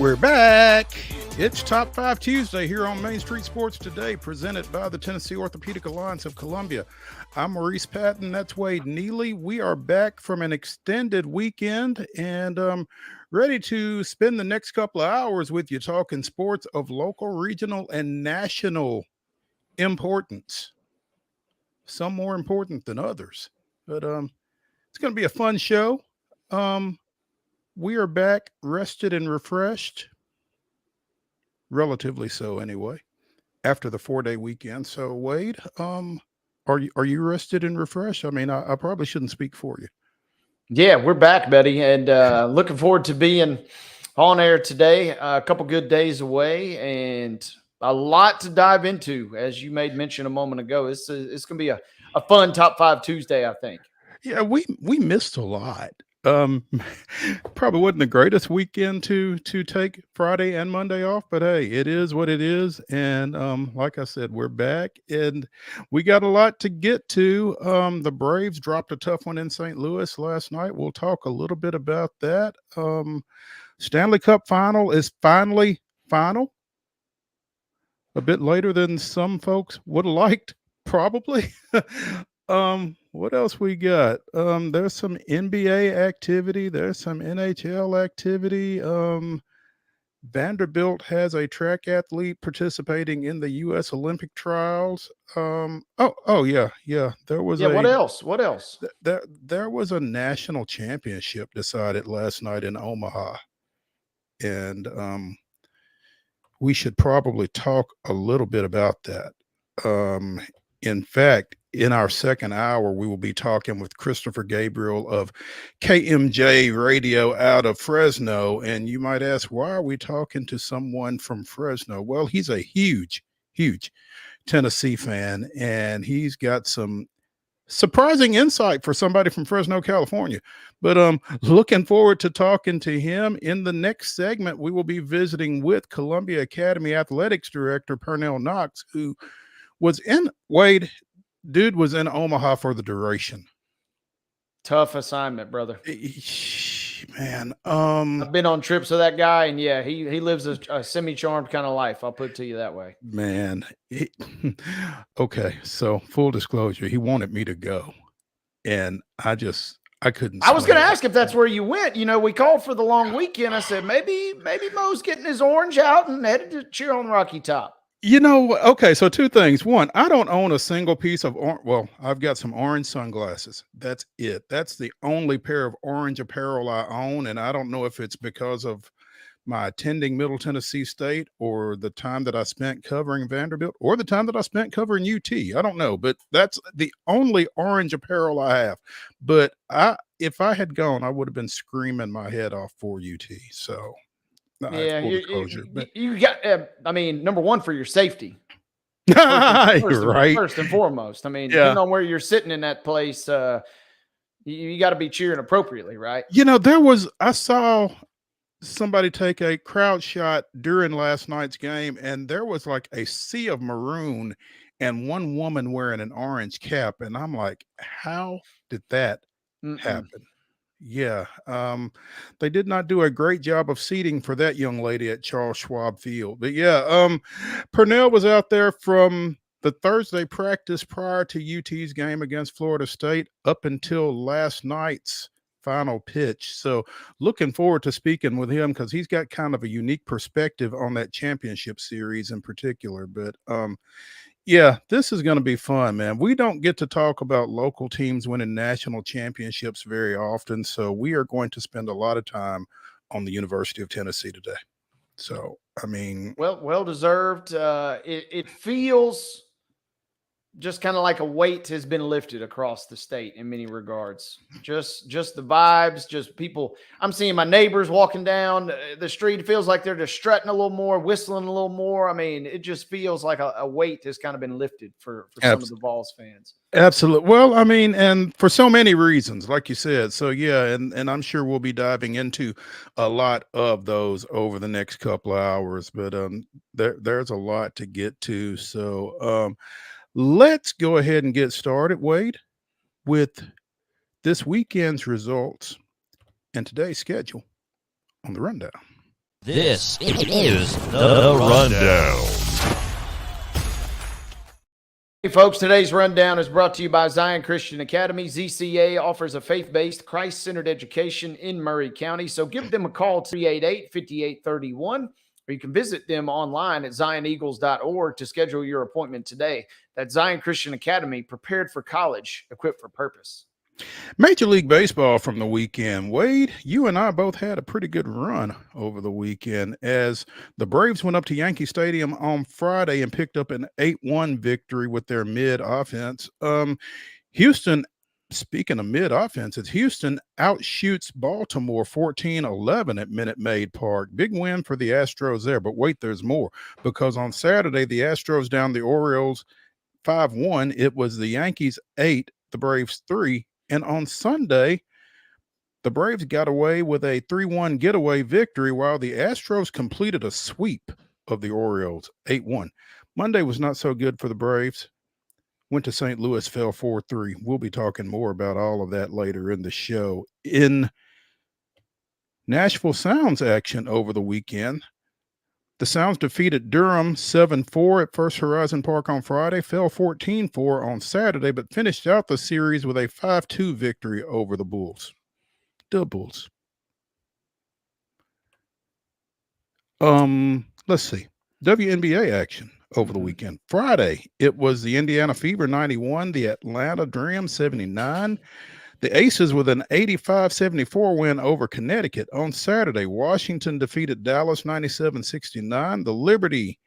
We're back. It's Top 5 Tuesday here on Main Street Sports Today, presented by the Tennessee Orthopedic Alliance of Columbia. I'm Maurice Patton. That's Wade Neely. We are back from an extended weekend and ready to spend the next couple of hours with you talking sports of local, regional, and national importance. Some more important than others. But it's going to be a fun show. We are back rested and refreshed. Relatively so anyway, after the 4-day weekend. So Wade, are you rested and refreshed? I mean, I probably shouldn't speak for you. Yeah, we're back, buddy, and looking forward to being on air today. A couple good days away and a lot to dive into, as you made mention a moment ago. It's going to be a fun Top 5 Tuesday, I think. Yeah, we missed a lot. Probably wasn't the greatest weekend to take Friday and Monday off, but hey, it is what it is. And like I said, we're back and we got a lot to get to. The Braves dropped a tough one in St. Louis last night. We'll talk a little bit about that. Stanley Cup final is finally final. A bit later than some folks would have liked, probably. What else we got? There's some NBA activity. There's some NHL activity. Vanderbilt has a track athlete participating in the U.S. Olympic trials. Yeah. There was what else? What else? There was a national championship decided last night in Omaha, and we should probably talk a little bit about that. In fact, in our second hour, we will be talking with Christopher Gabriel of KMJ Radio out of Fresno. And you might ask, why are we talking to someone from Fresno? Well, he's a huge Tennessee fan, and he's got some surprising insight for somebody from Fresno, California. But looking forward to talking to him. In the next segment, we will be visiting with Columbia Academy Athletics Director PERNELL KNOX, who was in Omaha for the duration. Tough assignment, brother. Man, I've been on trips with that guy, and yeah, he lives a semi-charmed kind of life. I'll put it to you that way. Man, okay. So full disclosure, he wanted me to go, and I couldn't. I was going to ask if that's where you went. You know, we called for the long weekend. I said maybe Mo's getting his orange out and headed to cheer on Rocky Top. You know, okay, so two things. One, I don't own a single piece of well, I've got some orange sunglasses. That's it. That's the only pair of orange apparel I own, and I don't know if it's because of my attending Middle Tennessee State or the time that I spent covering Vanderbilt or the time that I spent covering UT. I don't know, but that's the only orange apparel I have. But if I had gone, I would have been screaming my head off for UT. So yeah, you got. I mean, number one, for your safety. First and foremost. I mean, depending on where you're sitting in that place, you got to be cheering appropriately, right? You know, I saw somebody take a crowd shot during last night's game, and there was like a sea of maroon and one woman wearing an orange cap, and I'm like, how did that happen? Yeah, they did not do a great job of seating for that young lady at Charles Schwab Field. But yeah, PERNELL was out there from the Thursday practice prior to UT's game against Florida State up until last night's final pitch. So looking forward to speaking with him because he's got kind of a unique perspective on that championship series in particular. But yeah, this is going to be fun, man. We don't get to talk about local teams winning national championships very often, so we are going to spend a lot of time on the University of Tennessee today. So, I mean, well deserved. It feels just kind of like a weight has been lifted across the state in many regards. Just the vibes, just people. I'm seeing my neighbors walking down the street. It feels like they're just strutting a little more, whistling a little more. I mean, it just feels like a weight has kind of been lifted for some of the Vols fans. Absolutely. Well, I mean, and for so many reasons, like you said. So yeah, and I'm sure we'll be diving into a lot of those over the next couple of hours. But there's a lot to get to. So let's go ahead and get started, Wade, with this weekend's results and today's schedule on the rundown. This is the Rundown. Hey folks, today's rundown is brought to you by Zion Christian Academy. ZCA offers a faith-based, Christ-centered education in Murray County. So give them a call to 388-5831, or you can visit them online at zioneagles.org to schedule your appointment today. That's Zion Christian Academy, prepared for college, equipped for purpose. Major League Baseball from the weekend. Wade, you and I both had a pretty good run over the weekend as the Braves went up to Yankee Stadium on Friday and picked up an 8-1 victory with their mid offense. Houston, speaking of mid offenses, Houston outshoots Baltimore 14-11 at Minute Maid Park. Big win for the Astros there, but wait, there's more, because on Saturday, the Astros down the Orioles 5-1. It was the Yankees 8, the Braves 3. And on Sunday, the Braves got away with a 3-1 getaway victory while the Astros completed a sweep of the Orioles 8-1. Monday was not so good for the Braves. Went to St. Louis, fell 4-3. We'll be talking more about all of that later in the show. In Nashville Sounds action over the weekend, the Sounds defeated Durham 7-4 at First Horizon Park on Friday, fell 14-4 on Saturday, but finished out the series with a 5-2 victory over the Bulls. The Bulls. Let's see. WNBA action over the weekend. Friday, it was the Indiana Fever 91, the Atlanta Dream 79. The Aces with an 85-74 win over Connecticut. On Saturday, Washington defeated Dallas 97-69. The Liberty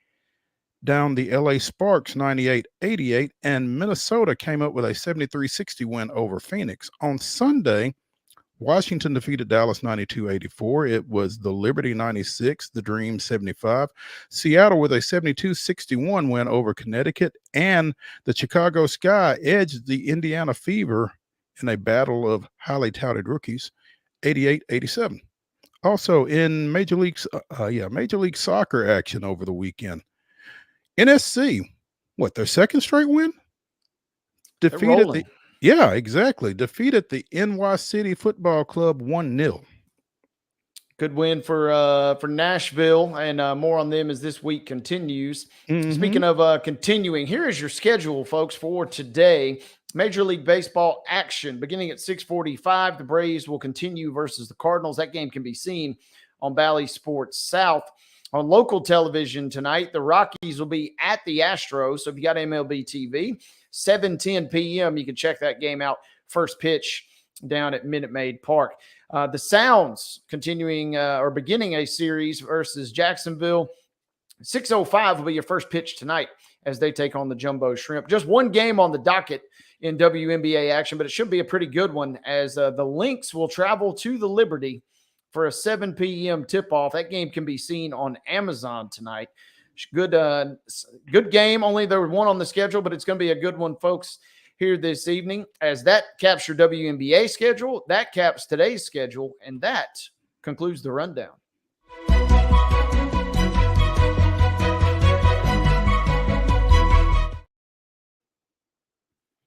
down the LA Sparks 98-88. And Minnesota came up with a 73-60 win over Phoenix. On Sunday, Washington defeated Dallas 92-84. It was the Liberty 96, the Dream 75. Seattle with a 72-61 win over Connecticut. And the Chicago Sky edged the Indiana Fever in a battle of highly touted rookies, 88-87. Also in Major League Soccer action over the weekend. NSC, their second straight win? Defeated the NY City Football Club 1-0. Good win for Nashville, and more on them as this week continues. Speaking of continuing, here is your schedule, folks, for today. Major League Baseball action beginning at 6:45. The Braves will continue versus the Cardinals. That game can be seen on Bally Sports South. On local television tonight, the Rockies will be at the Astros. So if you got MLB TV, 7:10 p.m., you can check that game out. First pitch down at Minute Maid Park. The Sounds continuing or beginning a series versus Jacksonville. 6:05 will be your first pitch tonight as they take on the Jumbo Shrimp. Just one game on the docket in WNBA action, but it should be a pretty good one as the Lynx will travel to the Liberty for a 7 p.m. tip-off. That game can be seen on Amazon tonight. Good game. Only there was one on the schedule, but it's going to be a good one, folks, here this evening. As that caps your WNBA schedule, that caps today's schedule, and that concludes the rundown.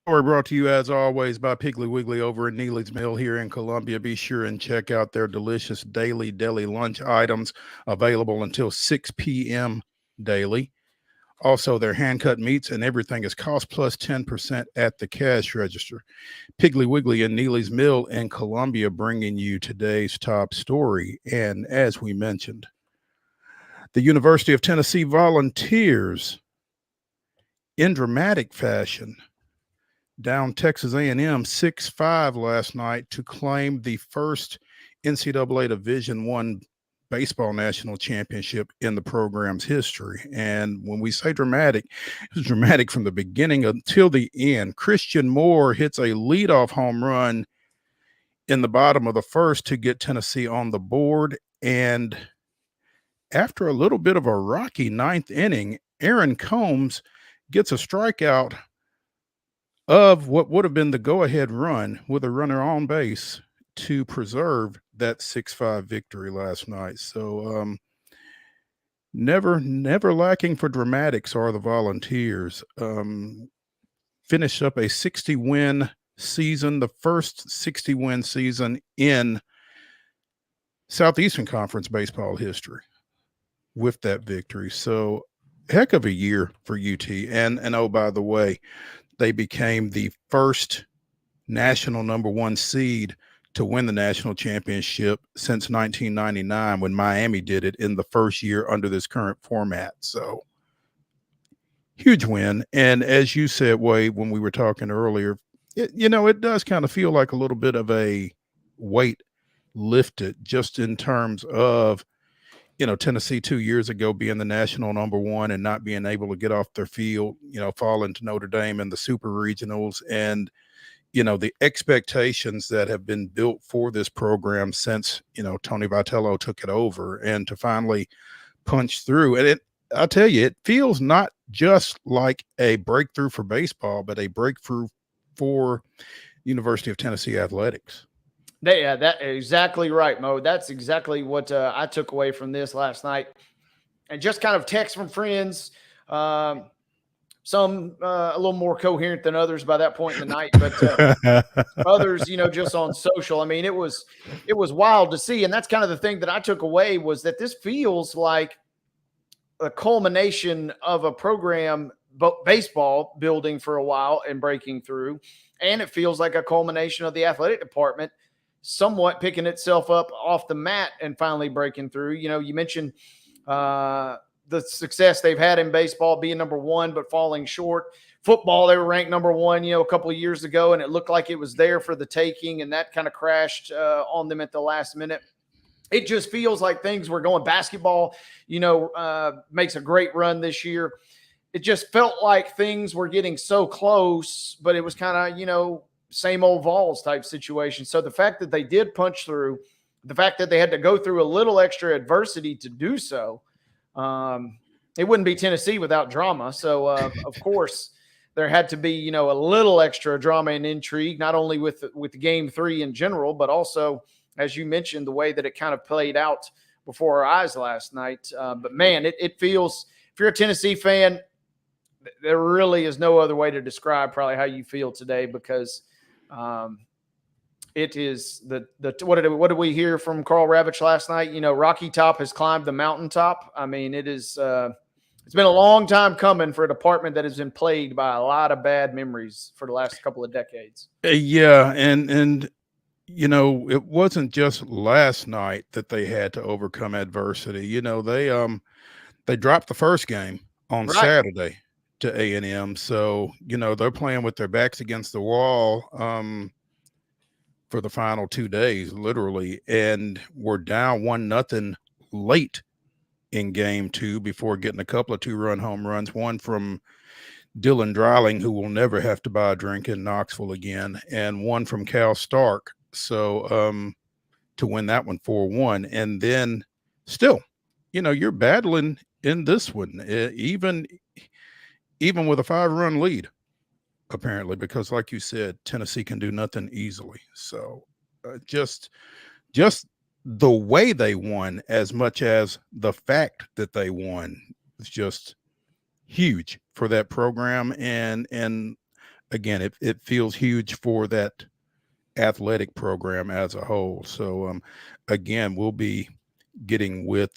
Story brought to you as always by Piggly Wiggly over at Neely's Mill here in Columbia. Be sure and check out their delicious daily deli lunch items available until 6 p.m. daily. Also, their hand-cut meats and everything is cost plus 10% at the cash register. Piggly Wiggly and Neely's Mill in Columbia bringing you today's top story. And as we mentioned, the University of Tennessee Volunteers, in dramatic fashion, down Texas A&M 6-5 last night to claim the first NCAA Division I baseball national championship in the program's history. And when we say dramatic, it was dramatic from the beginning until the end. Christian Moore hits a leadoff home run in the bottom of the first to get Tennessee on the board. And after a little bit of a rocky ninth inning, Aaron Combs gets a strikeout of what would have been the go-ahead run with a runner on base to preserve that 6-5 victory last night. So never lacking for dramatics are the Volunteers. Finished up a 60-win season, the first 60-win season in Southeastern Conference baseball history. with that victory. So heck of a year for UT. And oh, by the way, they became the first national number 1 seed to win the national championship since 1999 when Miami did it in the first year under this current format. So huge win. And as you said, Wade, when we were talking earlier, it does kind of feel like a little bit of a weight lifted just in terms of, Tennessee 2 years ago being the national number 1 and not being able to get off their field, falling to Notre Dame in the super regionals. And the expectations that have been built for this program since, Tony Vitello took it over, and to finally punch through. And I'll tell you, it feels not just like a breakthrough for baseball, but a breakthrough for University of Tennessee athletics. Yeah, that's exactly right, Mo. That's exactly what I took away from this last night. And just kind of text from friends, some a little more coherent than others by that point in the night, but others, just on social. I mean, it was wild to see. And that's kind of the thing that I took away, was that this feels like a culmination of a program, baseball building for a while and breaking through. And it feels like a culmination of the athletic department somewhat picking itself up off the mat and finally breaking through. You mentioned the success they've had in baseball, being number 1, but falling short. Football, they were ranked number 1, a couple of years ago, and it looked like it was there for the taking, and that kind of crashed on them at the last minute. It just feels like things were going. Basketball, makes a great run this year. It just felt like things were getting so close, but it was kind of, same old Vols type situation. So the fact that they did punch through, the fact that they had to go through a little extra adversity to do so, it wouldn't be Tennessee without drama. So, of course, there had to be, a little extra drama and intrigue, not only with game 3 in general, but also, as you mentioned, the way that it kind of played out before our eyes last night. But, man, it feels – if you're a Tennessee fan, there really is no other way to describe probably how you feel today, because it is what did we hear from Carl Ravitch last night? Rocky Top has climbed the mountaintop. I mean, it is it's been a long time coming for a department that has been plagued by a lot of bad memories for the last couple of decades. Yeah, and it wasn't just last night that they had to overcome adversity. They dropped the first game on Saturday to A&M. So, they're playing with their backs against the wall for the final 2 days, literally. And we're down 1-0 late in game 2 before getting a couple of 2-run home runs, one from Dylan Dreiling, who will never have to buy a drink in Knoxville again, and one from Cal Stark. So to win that one 4-1. And then still, you're battling in this one, even with a 5-run lead, apparently, because like you said, Tennessee can do nothing easily. So just the way they won, as much as the fact that they won, is just huge for that program. And again, it feels huge for that athletic program as a whole. So again, we'll be getting with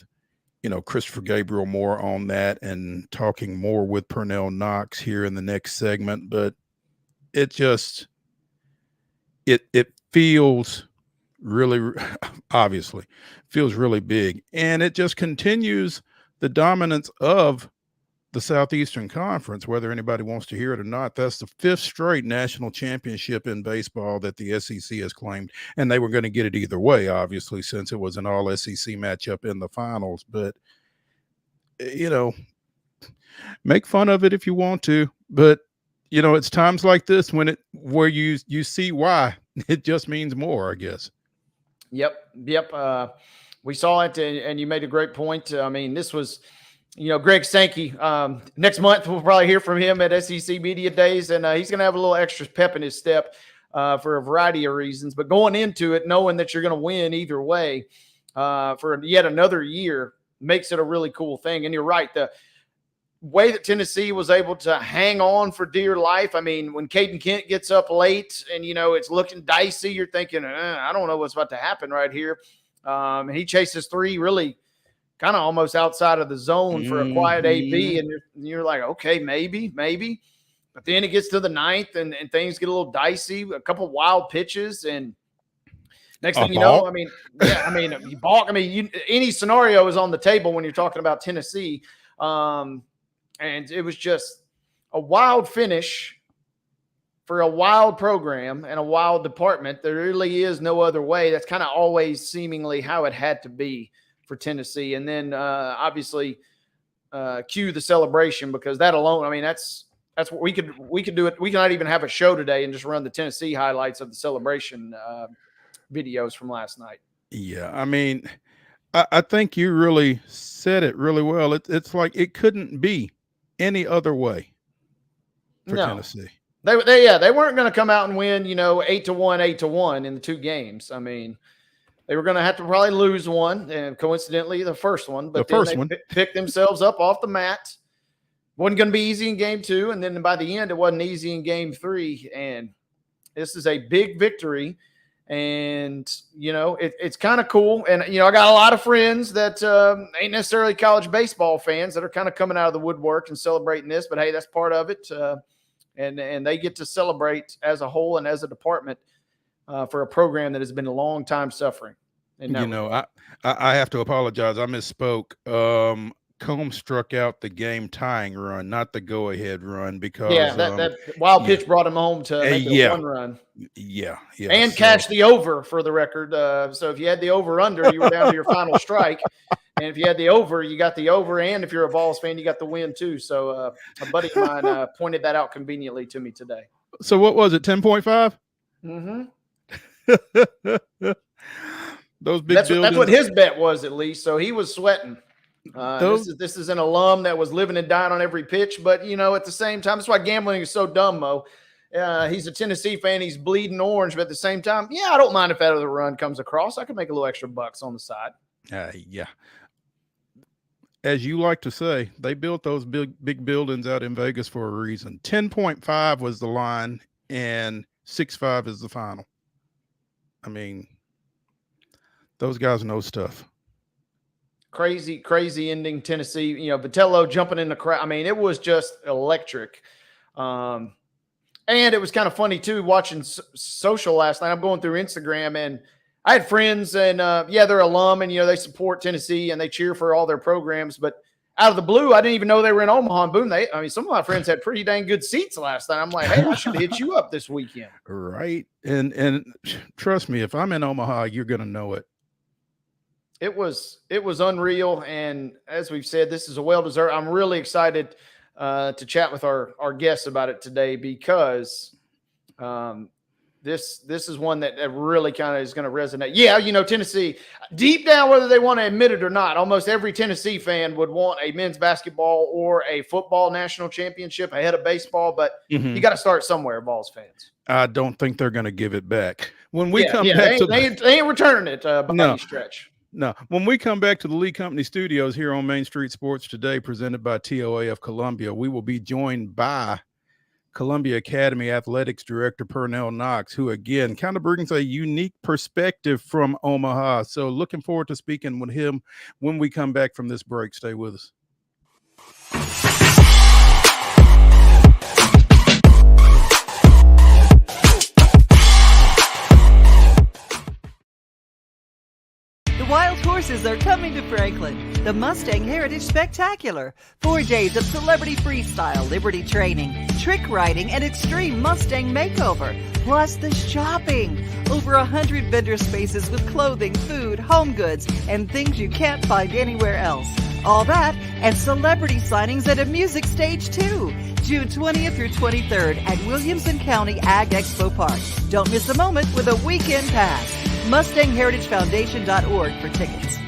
Christopher Gabriel more on that and talking more with PERNELL KNOX here in the next segment. But it just it feels really, obviously feels really big, and it just continues the dominance of the Southeastern Conference, whether anybody wants to hear it or not. That's the 5th straight national championship in baseball that the SEC has claimed, and they were going to get it either way, obviously, since it was an all SEC matchup in the finals. But make fun of it if you want to, but it's times like this where you see why it just means more, I guess. Yep. We saw it, and you made a great point. I mean, this was, Greg Sankey. Next month we'll probably hear from him at SEC Media Days, and he's going to have a little extra pep in his step for a variety of reasons. But going into it, knowing that you're going to win either way for yet another year makes it a really cool thing. And you're right, the way that Tennessee was able to hang on for dear life. I mean, when Caden Kent gets up late and, it's looking dicey, you're thinking, I don't know what's about to happen right here. And he chases 3 really kind of almost outside of the zone for a quiet AB. Mhm. And you're like, okay, maybe. But then it gets to the ninth and things get a little dicey, a couple wild pitches. And next thing you know, balk. you balk. Any scenario is on the table when you're talking about Tennessee. And it was just a wild finish for a wild program and a wild department. There really is no other way. That's kind of always seemingly how it had to be for Tennessee. And then obviously cue the celebration, because that alone, I mean, that's what we could do it. We could not even have a show today and just run the Tennessee highlights of the celebration videos from last night. Yeah, I mean, I think you really said it really well. It's like it couldn't be any other way for Tennessee. They weren't going to come out and win, 8-1, 8-1 in the two games. I mean, they were going to have to probably lose one, and coincidentally, the first one. But they picked themselves up off the mat. Wasn't going to be easy in game 2, and then by the end, it wasn't easy in game 3. And this is a big victory, and it's kind of cool. And I got a lot of friends that ain't necessarily college baseball fans that are kind of coming out of the woodwork and celebrating this. But hey, that's part of it. And they get to celebrate as a whole and as a department for a program that has been a long time suffering. And I have to apologize. I misspoke. Combs struck out the game tying run, not the go ahead run, because that wild pitch brought him home to make it a one run. Yeah. And catch the over, for the record. So if you had the over under, you were down to your final strike. And if you had the over, you got the over. And if you're a Vols fan, you got the win too. So a buddy of mine pointed that out conveniently to me today. So what was it, 10.5? Mm-hmm. Those big buildings. That's what his bet was, at least. So he was sweating. This is an alum that was living and dying on every pitch. But, at the same time, that's why gambling is so dumb, Mo. He's a Tennessee fan. He's bleeding orange. But at the same time, I don't mind if that other run comes across. I could make a little extra bucks on the side. Yeah. As you like to say, they built those big buildings out in Vegas for a reason. 10.5 was the line, and 6.5 is the final. I mean, those guys know stuff. Crazy ending. Tennessee, Vitello jumping in the crowd. I mean, it was just electric. And it was kind of funny too, watching social last night. I'm going through Instagram, and I had friends, and they're alum, and they support Tennessee and they cheer for all their programs. But out of the blue, I didn't even know they were in Omaha. And boom, some of my friends had pretty dang good seats last night. I'm like, hey, I should hit you up this weekend. Right. And trust me, if I'm in Omaha, you're gonna know it. It was unreal. And as we've said, this is a well-deserved. I'm really excited to chat with our guests about it today, because this is one that really kind of is going to resonate. Yeah, Tennessee, deep down, whether they want to admit it or not, almost every Tennessee fan would want a men's basketball or a football national championship ahead of baseball. But you got to start somewhere, Vols fans. I don't think they're going to give it back. When we come back they ain't returning it by any stretch. No, when we come back to the Lee Company studios here on Main Street Sports Today, presented by TOA of Columbia, we will be joined by Columbia Academy Athletics Director PERNELL KNOX, who again kind of brings a unique perspective from Omaha. So looking forward to speaking with him when we come back from this break. Stay with us. Wild horses are coming to Franklin. The Mustang Heritage Spectacular. 4 days of celebrity freestyle, liberty training, trick riding, and extreme Mustang makeover. Plus the shopping. Over 100 vendor spaces with clothing, food, home goods, and things you can't find anywhere else. All that and celebrity signings at a music stage too. June 20th through 23rd at Williamson County Ag Expo Park. Don't miss a moment with a weekend pass. MustangHeritageFoundation.org for tickets.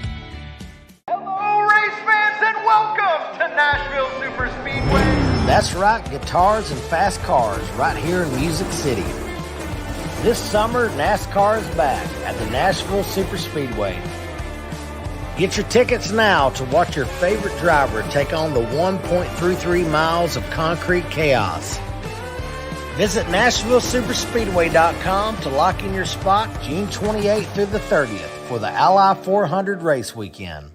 Hello, race fans, and welcome to Nashville Super Speedway. That's right, guitars and fast cars right here in Music City. This summer, NASCAR is back at the Nashville Super Speedway. Get your tickets now to watch your favorite driver take on the 1.33 miles of concrete chaos. Visit NashvilleSuperspeedway.com to lock in your spot June 28th through the 30th for the Ally 400 race weekend.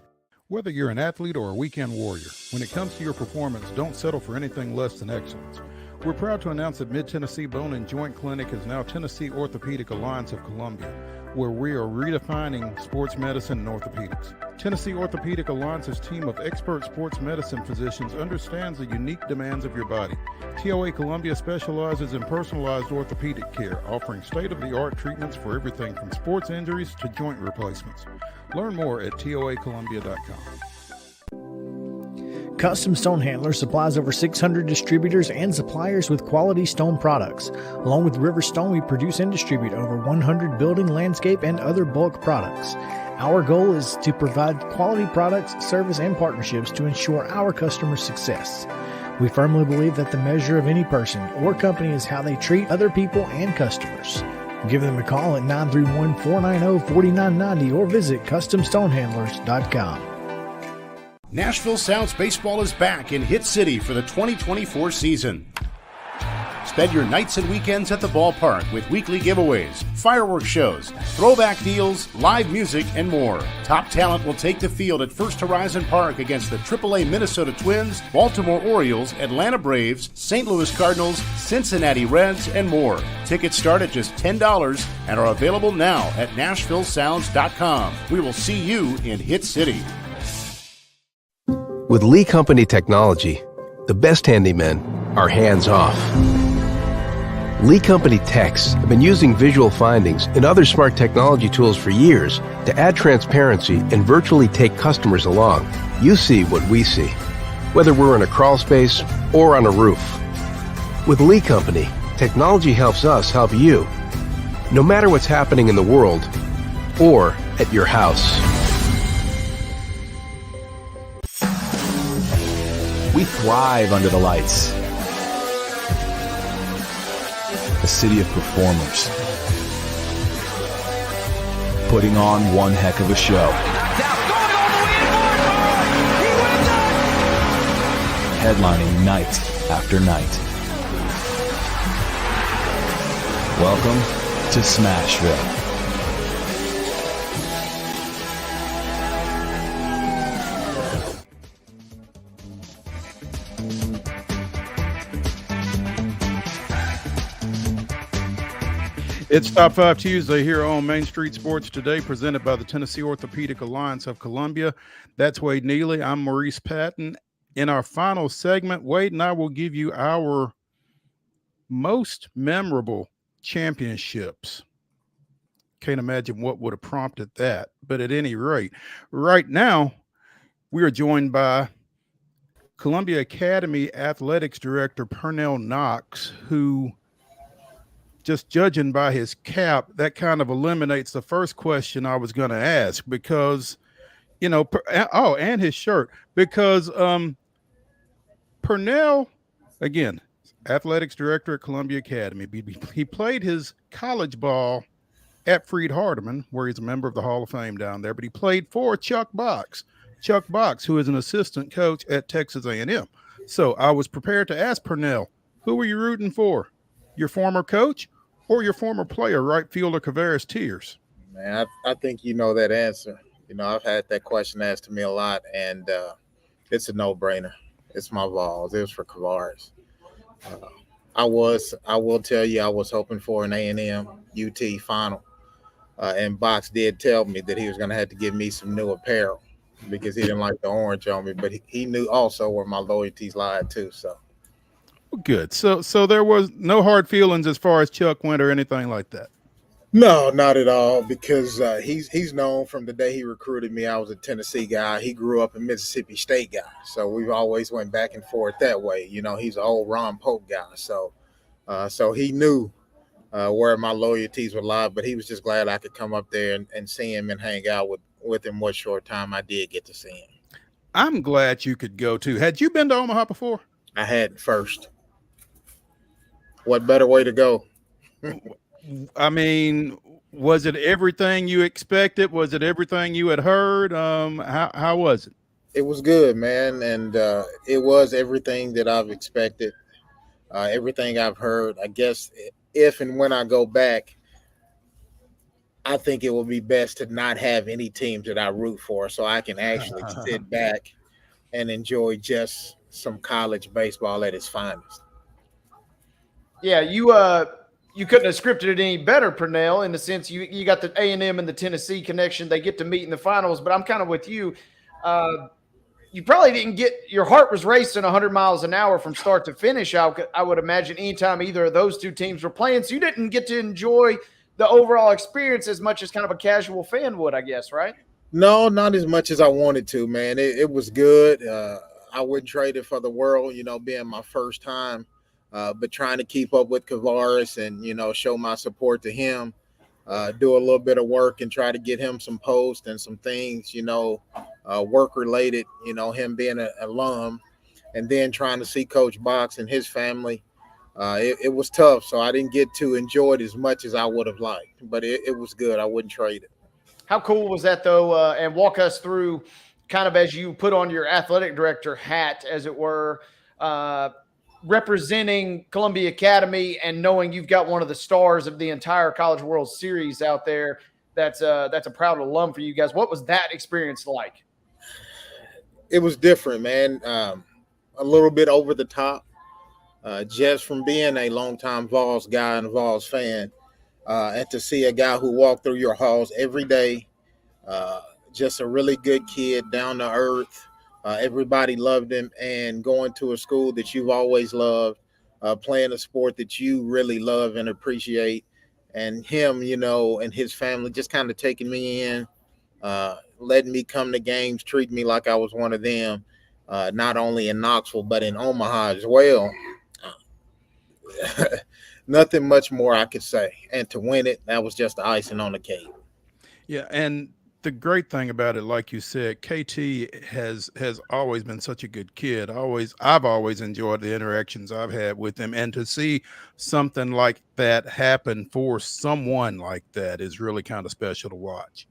Whether you're an athlete or a weekend warrior, when it comes to your performance, don't settle for anything less than excellence. We're proud to announce that Mid-Tennessee Bone and Joint Clinic is now Tennessee Orthopedic Alliance of Columbia, where we are redefining sports medicine and orthopedics. Tennessee Orthopedic Alliance's team of expert sports medicine physicians understands the unique demands of your body. TOA Columbia specializes in personalized orthopedic care, offering state-of-the-art treatments for everything from sports injuries to joint replacements. Learn more at toacolumbia.com. Custom Stone Handler supplies over 600 distributors and suppliers with quality stone products. Along with River Stone, we produce and distribute over 100 building, landscape, and other bulk products. Our goal is to provide quality products, service, and partnerships to ensure our customers' success. We firmly believe that the measure of any person or company is how they treat other people and customers. Give them a call at 931-490-4990 or visit CustomStonehandlers.com. Nashville Sounds Baseball is back in Hit City for the 2024 season. Spend your nights and weekends at the ballpark with weekly giveaways, fireworks shows, throwback deals, live music, and more. Top talent will take the field at First Horizon Park against the AAA Minnesota Twins, Baltimore Orioles, Atlanta Braves, St. Louis Cardinals, Cincinnati Reds, and more. Tickets start at just $10 and are available now at NashvilleSounds.com. We will see you in Hit City. With Lee Company technology, the best handymen are hands-off. Lee Company techs have been using visual findings and other smart technology tools for years to add transparency and virtually take customers along. You see what we see, whether we're in a crawl space or on a roof. With Lee Company, technology helps us help you, no matter what's happening in the world or at your house. We thrive under the lights. A city of performers, putting on one heck of a show. Headlining night after night. Welcome to Smashville. It's Top 5 Tuesday here on Main Street Sports Today, presented by the Tennessee Orthopedic Alliance of Columbia. That's Wade Neely. I'm Maurice Patton. In our final segment, Wade and I will give you our most memorable championships. Can't imagine what would have prompted that. But at any rate, right now, we are joined by Columbia Academy Athletics Director PERNELL KNOX, who, just judging by his cap, that kind of eliminates the first question I was going to ask, because, you know, and his shirt, because PERNELL, again, athletics director at Columbia Academy. He played his college ball at Freed-Hardeman, where he's a member of the Hall of Fame down there, but he played for Chuck Box, who is an assistant coach at Texas A&M. So I was prepared to ask PERNELL, who were you rooting for? Your former coach or your former player, right fielder Kavaris Tears? Man, I think you know that answer. You know, I've had that question asked to me a lot, and it's a no-brainer. It's my balls. It was for Kavaris. I will tell you, I was hoping for an A&M UT final, and Box did tell me that he was going to have to give me some new apparel because he didn't like the orange on me, but he knew also where my loyalties lied too. So. Good. So there was no hard feelings as far as Chuck went or anything like that? No, not at all, because he's known from the day he recruited me. I was a Tennessee guy. He grew up a Mississippi State guy. So we've always went back and forth that way. You know, he's an old Ron Pope guy. So he knew where my loyalties would lie, but he was just glad I could come up there and see him and hang out with him what short time I did get to see him. I'm glad you could go too. Had you been to Omaha before? I hadn't first. What better way to go? I mean, was it everything you expected? Was it everything you had heard? How was it? It was good, man. And it was everything that I've expected, everything I've heard. I guess if and when I go back, I think it would be best to not have any teams that I root for, so I can actually sit back and enjoy just some college baseball at its finest. Yeah, you couldn't have scripted it any better, Purnell, in the sense you got the A&M and the Tennessee connection. They get to meet in the finals, but I'm kind of with you. You probably didn't get – your heart was racing 100 miles an hour from start to finish, I would imagine, anytime either of those two teams were playing. So you didn't get to enjoy the overall experience as much as kind of a casual fan would, I guess, right? No, not as much as I wanted to, man. It was good. I wouldn't trade it for the world, being my first time. But trying to keep up with Kavaris and, show my support to him, do a little bit of work and try to get him some posts and some things, work related, him being an alum, and then trying to see Coach Box and his family. It was tough, so I didn't get to enjoy it as much as I would have liked, but it was good. I wouldn't trade it. How cool was that, though? And walk us through kind of as you put on your athletic director hat, as it were, representing Columbia Academy and knowing you've got one of the stars of the entire College World Series out there. That's a proud alum for you guys. What was that experience like? It was different, man. A little bit over the top. Just from being a longtime Vols guy and a Vols fan, and to see a guy who walked through your halls every day, just a really good kid, down to earth. Everybody loved him, and going to a school that you've always loved, playing a sport that you really love and appreciate, and him, and his family just kind of taking me in, letting me come to games, treating me like I was one of them, not only in Knoxville but in Omaha as well. Nothing much more I could say. And to win it, that was just the icing on the cake. Yeah, and the great thing about it, like you said, KT has always been such a good kid. I've always enjoyed the interactions I've had with him, and to see something like that happen for someone like that is really kind of special to watch.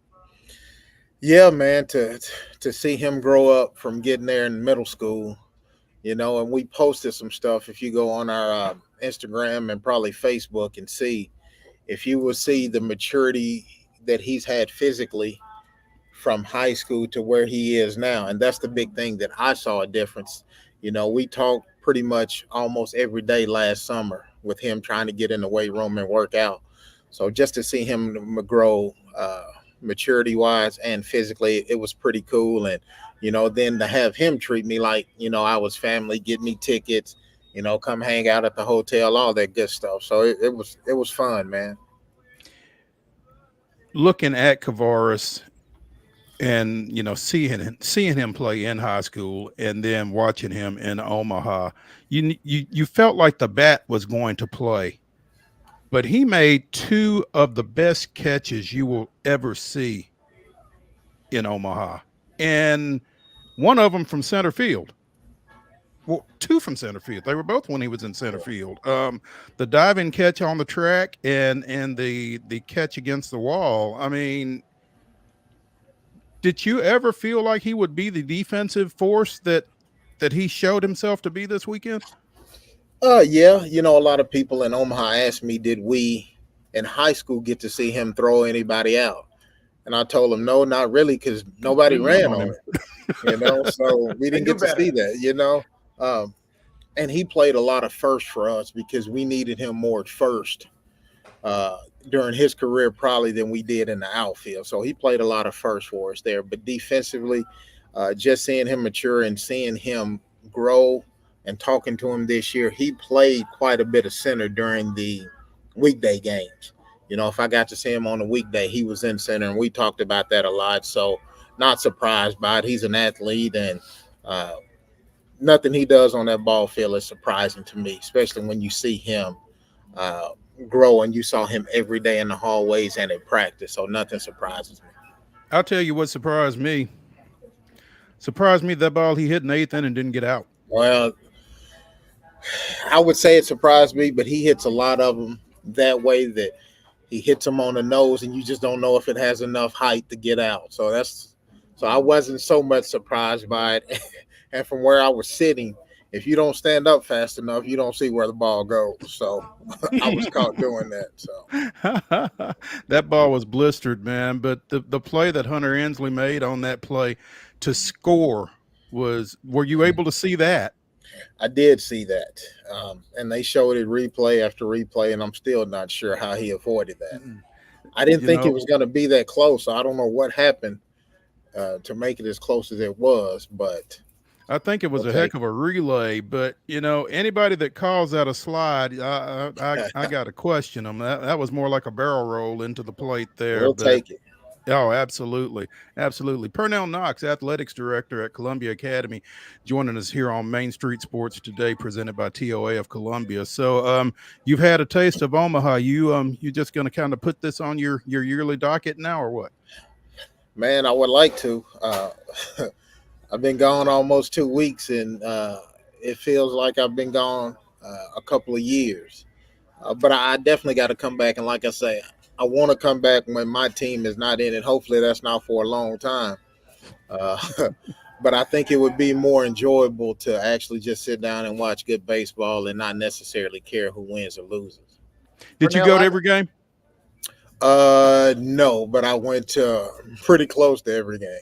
Yeah, man, to see him grow up from getting there in middle school, and we posted some stuff. If you go on our Instagram and probably Facebook and see, if you will see the maturity that he's had physically from high school to where he is now. And that's the big thing that I saw a difference. We talked pretty much almost every day last summer with him trying to get in the weight room and work out. So just to see him grow maturity wise and physically, it was pretty cool. And, then to have him treat me like, I was family, get me tickets, come hang out at the hotel, all that good stuff. So it was fun, man. Looking at Kavaris and seeing him play in high school and then watching him in Omaha, you felt like the bat was going to play, but he made two of the best catches you will ever see in Omaha, and one of them from center field. Well, two from center field. They were both when he was in center field. The diving catch on the track and the catch against the wall. I mean, did you ever feel like he would be the defensive force that he showed himself to be this weekend? Yeah. A lot of people in Omaha asked me, did we in high school get to see him throw anybody out? And I told them, no, not really, because nobody ran on it. So we didn't get to see that, and he played a lot of first for us because we needed him more at first during his career probably than we did in the outfield. So he played a lot of first for us there. But defensively, just seeing him mature and seeing him grow and talking to him this year, he played quite a bit of center during the weekday games. If I got to see him on a weekday, he was in center, and we talked about that a lot. So not surprised by it. He's an athlete, and nothing he does on that ball field is surprising to me, especially when you see him grow, and you saw him every day in the hallways and at practice. So nothing surprises me. I'll tell you what surprised me. That ball he hit in the eighth inning didn't get out. Well, I would say it surprised me, but he hits a lot of them that way that he hits them on the nose, and you just don't know if it has enough height to get out. So I wasn't so much surprised by it. And from where I was sitting, if you don't stand up fast enough, you don't see where the ball goes. So I was caught doing that. So that ball was blistered, man. But the play that Hunter Ensley made on that play to score were you able to see that? I did see that. And they showed it replay after replay, and I'm still not sure how he avoided that. I didn't think it was going to be that close. So I don't know what happened to make it as close as it was, but I think it was a heck of a relay. But anybody that calls that a slide, I got to question them. That was more like a barrel roll into the plate there. We'll take it. Oh, absolutely. Absolutely. Pernell Knox, athletics director at Columbia Academy, joining us here on Main Street Sports today, presented by TOA of Columbia. So you've had a taste of Omaha. You just going to kind of put this on your yearly docket now, or what? Man, I would like to. I've been gone almost 2 weeks, and it feels like I've been gone a couple of years. But I definitely got to come back. And like I say, I want to come back when my team is not in it. Hopefully that's not for a long time. But I think it would be more enjoyable to actually just sit down and watch good baseball and not necessarily care who wins or loses. Did you go to every game? No, but I went to pretty close to every game.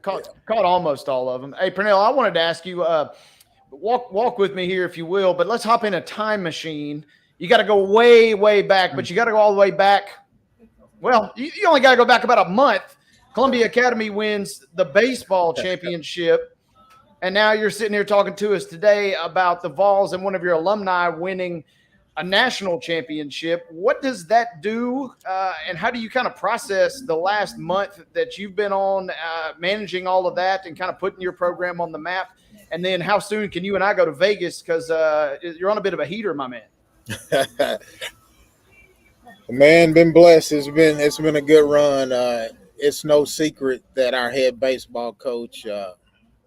Caught almost all of them. Hey, Pernell, I wanted to ask you, walk with me here if you will, but let's hop in a time machine. You got to go way, way back, but you got to go all the way back. Well, you only got to go back about a month. Columbia Academy wins the baseball championship, and now you're sitting here talking to us today about the Vols and one of your alumni winning a national championship. What does that do, and how do you kind of process the last month that you've been on managing all of that and kind of putting your program on the map? And then how soon can you and I go to Vegas, because you're on a bit of a heater, my man. Man, been blessed. It's been a good run. It's no secret that our head baseball coach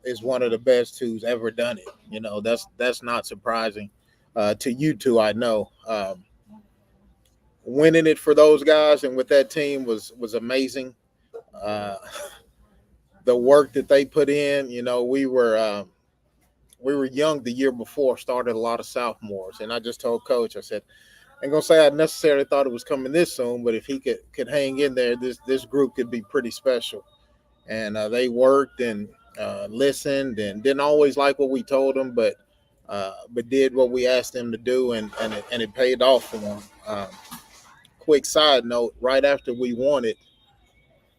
is one of the best who's ever done it. That's not surprising to you two. I know winning it for those guys and with that team was amazing. The work that they put in, we were young the year before, started a lot of sophomores, and I just told Coach, I said, I ain't gonna say I necessarily thought it was coming this soon, but if he could hang in there, this group could be pretty special. And they worked and listened and didn't always like what we told them, but did what we asked them to do, and it paid off for them. Quick side note: right after we won it,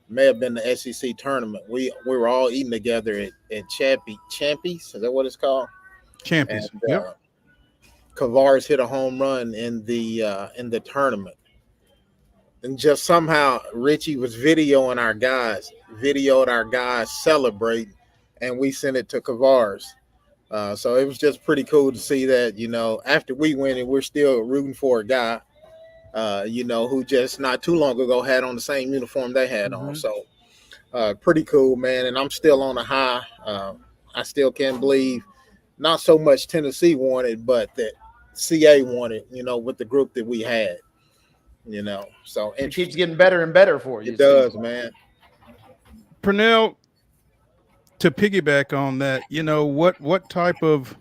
may have been the SEC tournament. We were all eating together at Champy's. Is that what it's called? Champy's. Yep. Kavars hit a home run in the tournament, and just somehow Richie was videoed our guys celebrating, and we sent it to Kavars. So it was just pretty cool to see that, after we win it, we're still rooting for a guy, who just not too long ago had on the same uniform they had on. So pretty cool, man. And I'm still on a high. I still can't believe not so much Tennessee won it, but that CA won it, with the group that we had, So it keeps getting better and better for you. It does, man. Pernell, to piggyback on that, what type of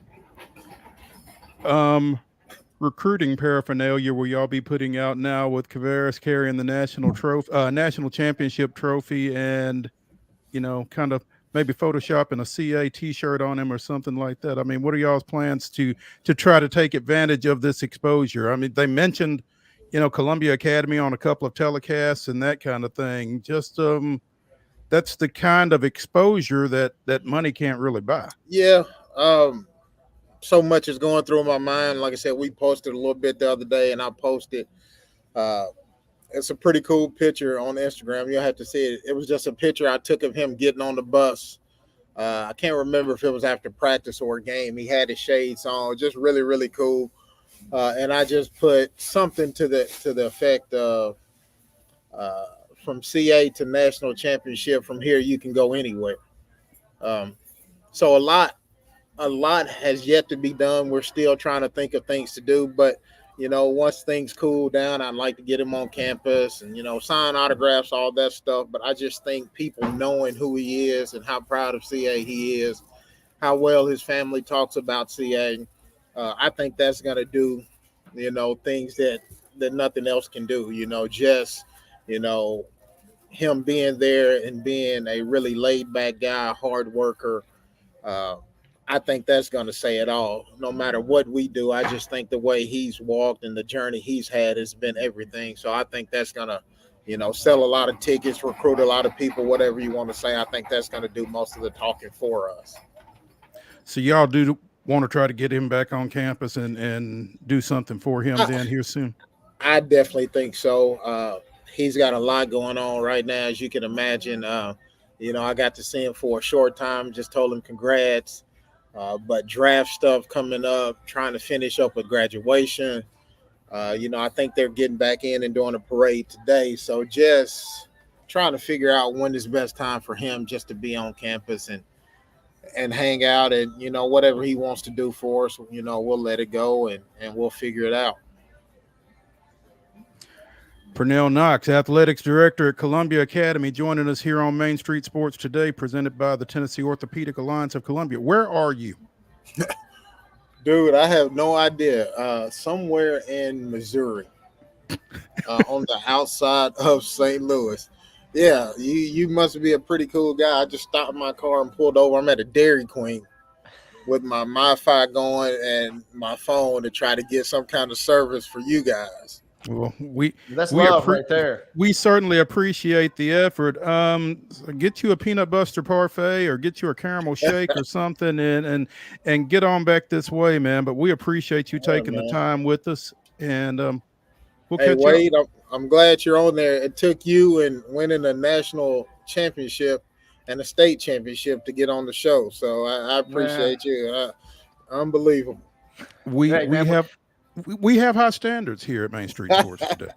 recruiting paraphernalia will y'all be putting out now with Kavaris carrying the national championship trophy, and kind of maybe photoshopping a CA t-shirt on him or something like that? I mean, what are y'all's plans to try to take advantage of this exposure? I mean, they mentioned Columbia Academy on a couple of telecasts and that kind of thing. Just that's the kind of exposure that money can't really buy. Yeah. So much is going through my mind. Like I said, we posted a little bit the other day, and I posted. It's a pretty cool picture on Instagram. You'll have to see it. It was just a picture I took of him getting on the bus. I can't remember if it was after practice or a game. He had his shades on. Just really, really cool. And I just put something to the effect of from CA to national championship. From here, you can go anywhere. So a lot has yet to be done. We're still trying to think of things to do, but once things cool down, I'd like to get him on campus and sign autographs, all that stuff. But I just think people knowing who he is and how proud of CA he is how well his family talks about CA. I think that's going to do, things that nothing else can do. Just him being there and being a really laid back guy, hard worker. I think that's going to say it all. No matter what we do, I just think the way he's walked and the journey he's had has been everything. So I think that's going to, sell a lot of tickets, recruit a lot of people, whatever you want to say. I think that's going to do most of the talking for us. So y'all do want to try to get him back on campus and do something for him then here soon? I definitely think so. He's got a lot going on right now, as you can imagine. I got to see him for a short time, just told him congrats. But draft stuff coming up, trying to finish up with graduation. I think they're getting back in and doing a parade today. So just trying to figure out when is the best time for him just to be on campus and hang out and, whatever he wants to do for us, we'll let it go and we'll figure it out. PERNELL Knox, Athletics Director at Columbia Academy, joining us here on Main Street Sports Today, presented by the Tennessee Orthopedic Alliance of Columbia. Where are you? Dude, I have no idea. Somewhere in Missouri, on the outside of St. Louis. Yeah, you must be a pretty cool guy. I just stopped my car and pulled over. I'm at a Dairy Queen with my Wi-Fi going and my phone to try to get some kind of service for you guys. Well, that's love right there. We certainly appreciate the effort. Get you a peanut butter parfait or get you a caramel shake or something and get on back this way, man. But we appreciate you taking the time with us. And we'll catch Wade, up. I'm glad you're on there. It took you and winning a national championship and a state championship to get on the show. So I appreciate you. Unbelievable. We have high standards here at Main Street Sports Today.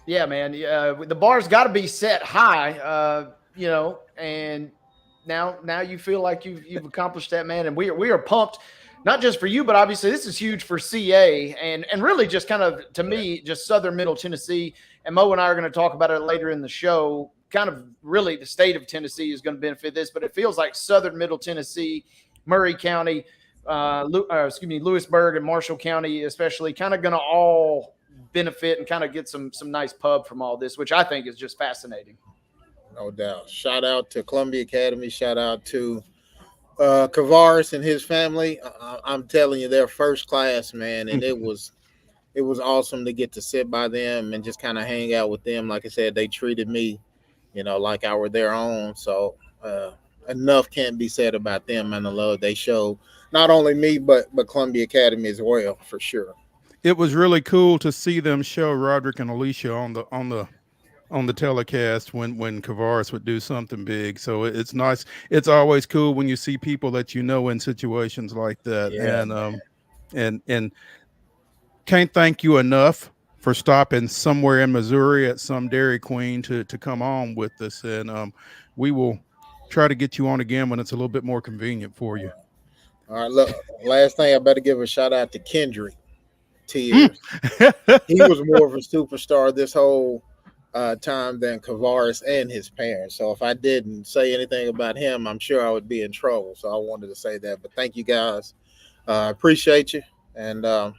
Yeah, man. The bar's got to be set high, and now you feel like you've accomplished that, man. And we are pumped, not just for you, but obviously this is huge for CA and really just kind of, to me, just Southern Middle Tennessee. And Mo and I are going to talk about it later in the show. Kind of really the state of Tennessee is going to benefit this, but it feels like Southern Middle Tennessee, Murray County, Lewisburg and Marshall County, especially, kind of going to all benefit and kind of get some nice pub from all this, which I think is just fascinating. No doubt. Shout out to Columbia Academy. Shout out to Kavaris and his family. I'm telling you, they're first class, man. And it was awesome to get to sit by them and just kind of hang out with them. Like I said, they treated me, like I were their own. So enough can't be said about them and the love they showed. Not only me, but Columbia Academy as well, for sure. It was really cool to see them show Roderick and Alicia on the telecast when Kavaris would do something big. So it's nice. It's always cool when you see people that in situations like that. Yeah, and can't thank you enough for stopping somewhere in Missouri at some Dairy Queen to come on with us. And we will try to get you on again when it's a little bit more convenient for you. All right, look, last thing, I better give a shout out to Kendrick Tears. He was more of a superstar this whole time than Kavaris and his parents. So if I didn't say anything about him, I'm sure I would be in trouble. So I wanted to say that. But thank you, guys. Appreciate you. And I'll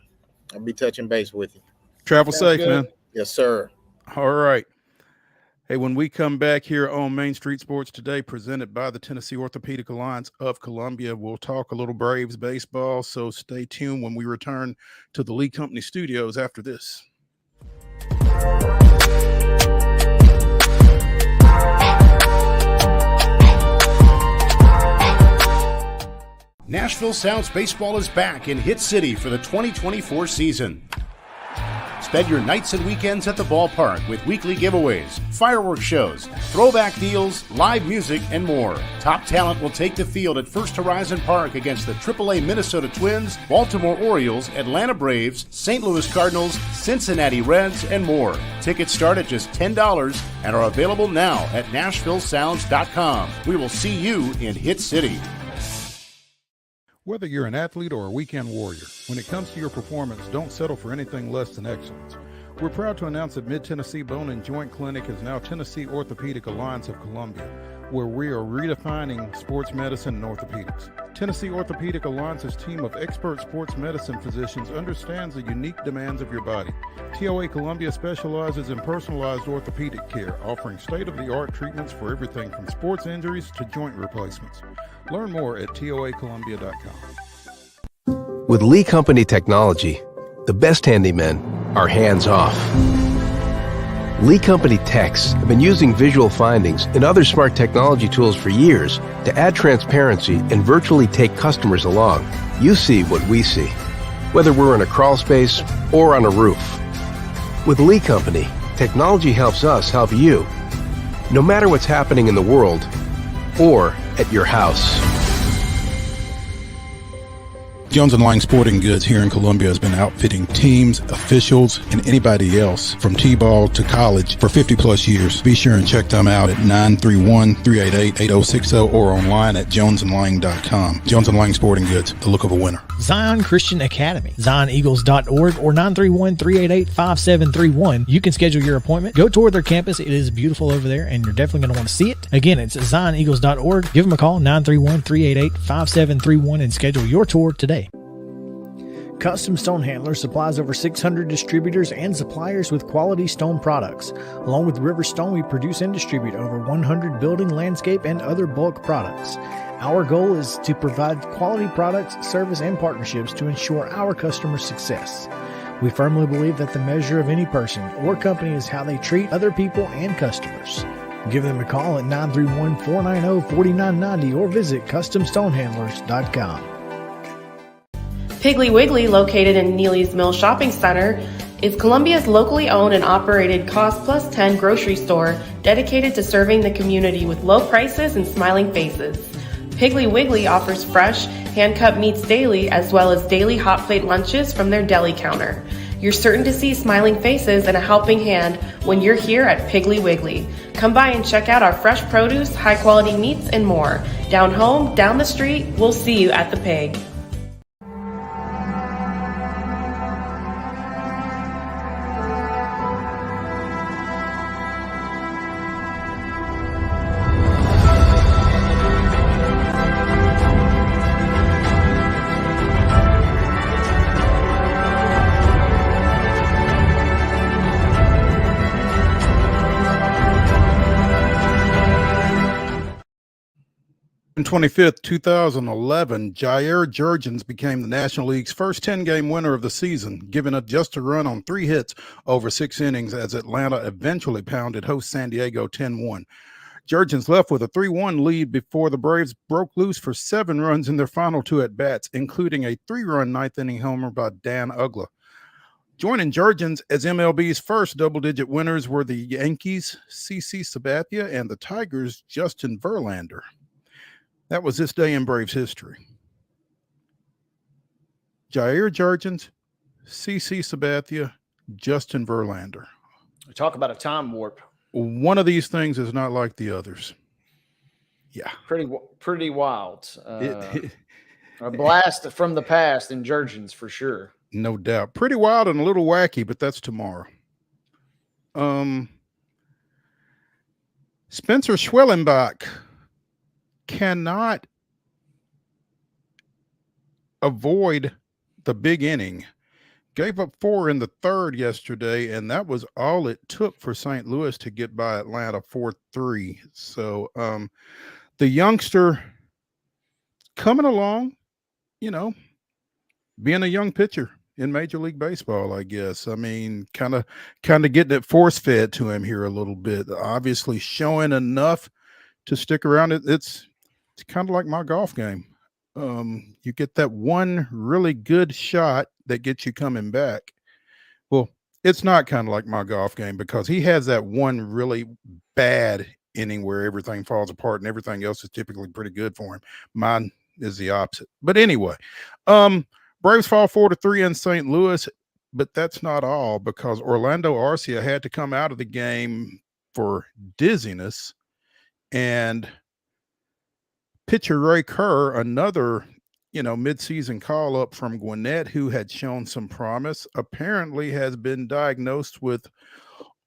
be touching base with you. Travel safe, man. Yes, sir. All right. Hey, when we come back here on Main Street Sports Today, presented by the Tennessee Orthopedic Alliance of Columbia, we'll talk a little Braves baseball. So stay tuned when we return to the Lee Company studios after this. Nashville Sounds Baseball is back in Hit City for the 2024 season. Spend your nights and weekends at the ballpark with weekly giveaways, fireworks shows, throwback deals, live music, and more. Top talent will take the field at First Horizon Park against the AAA Minnesota Twins, Baltimore Orioles, Atlanta Braves, St. Louis Cardinals, Cincinnati Reds, and more. Tickets start at just $10 and are available now at NashvilleSounds.com. We will see you in Hit City. Whether you're an athlete or a weekend warrior, when it comes to your performance, don't settle for anything less than excellence. We're proud to announce that Mid-Tennessee Bone and Joint Clinic is now Tennessee Orthopedic Alliance of Columbia, where we are redefining sports medicine and orthopedics. Tennessee Orthopedic Alliance's team of expert sports medicine physicians understands the unique demands of your body. TOA Columbia specializes in personalized orthopedic care, offering state-of-the-art treatments for everything from sports injuries to joint replacements. Learn more at toacolumbia.com. With Lee Company technology, the best handymen are hands-off. Lee Company techs have been using visual findings and other smart technology tools for years to add transparency and virtually take customers along. You see what we see, whether we're in a crawl space or on a roof. With Lee Company, technology helps us help you, no matter what's happening in the world or at your house. Jones & Lang Sporting Goods here in Columbia has been outfitting teams, officials, and anybody else from T-ball to college for 50 plus years. Be sure and check them out at 931-388-8060 or online at jonesandlang.com. Jones & Lang Sporting Goods, the look of a winner. Zion Christian Academy, zioneagles.org or 931-388-5731. You can schedule your appointment. Go tour their campus. It is beautiful over there, and you're definitely going to want to see it. Again, it's zioneagles.org. Give them a call, 931-388-5731, and schedule your tour today. Custom Stone Handler supplies over 600 distributors and suppliers with quality stone products. Along with River Stone, we produce and distribute over 100 building, landscape, and other bulk products. Our goal is to provide quality products, service, and partnerships to ensure our customers' success. We firmly believe that the measure of any person or company is how they treat other people and customers. Give them a call at 931-490-4990 or visit CustomStonehandlers.com. Piggly Wiggly, located in Neely's Mill Shopping Center, is Columbia's locally owned and operated Cost Plus 10 grocery store dedicated to serving the community with low prices and smiling faces. Piggly Wiggly offers fresh, hand-cut meats daily as well as daily hot plate lunches from their deli counter. You're certain to see smiling faces and a helping hand when you're here at Piggly Wiggly. Come by and check out our fresh produce, high-quality meats, and more. Down home, down the street, we'll see you at the Pig. On 25th, 2011, Jair Jurgens became the National League's first 10-game winner of the season, giving up just a run on 3 hits over 6 innings as Atlanta eventually pounded host San Diego 10-1. Jurgens left with a 3-1 lead before the Braves broke loose for 7 runs in their final 2 at-bats, including a 3-run ninth-inning homer by Dan Uggla. Joining Jurgens as MLB's first double-digit winners were the Yankees' CC Sabathia and the Tigers' Justin Verlander. That was this day in Braves history. Jair Jurgens, CC Sabathia, Justin Verlander. Talk about a time warp. One of these things is not like the others. Yeah. Pretty wild. A blast from the past in Jurgens for sure. No doubt. Pretty wild and a little wacky, but that's tomorrow. Spencer Schwellenbach cannot avoid the big inning. Gave up 4 in the 3rd yesterday, and that was all it took for St. Louis to get by Atlanta 4-3. So the youngster coming along, you know, being a young pitcher in Major League Baseball, I guess. I mean, kind of getting it force-fed to him here a little bit. Obviously showing enough to stick around. It's kind of like my golf game. You get that one really good shot that gets you coming back. Well, it's not kind of like my golf game because he has that one really bad inning where everything falls apart and everything else is typically pretty good for him. Mine is the opposite. But anyway, Braves fall 4-3 in St. Louis, but that's not all because Orlando Arcia had to come out of the game for dizziness, and pitcher Ray Kerr, another, midseason call-up from Gwinnett who had shown some promise, apparently has been diagnosed with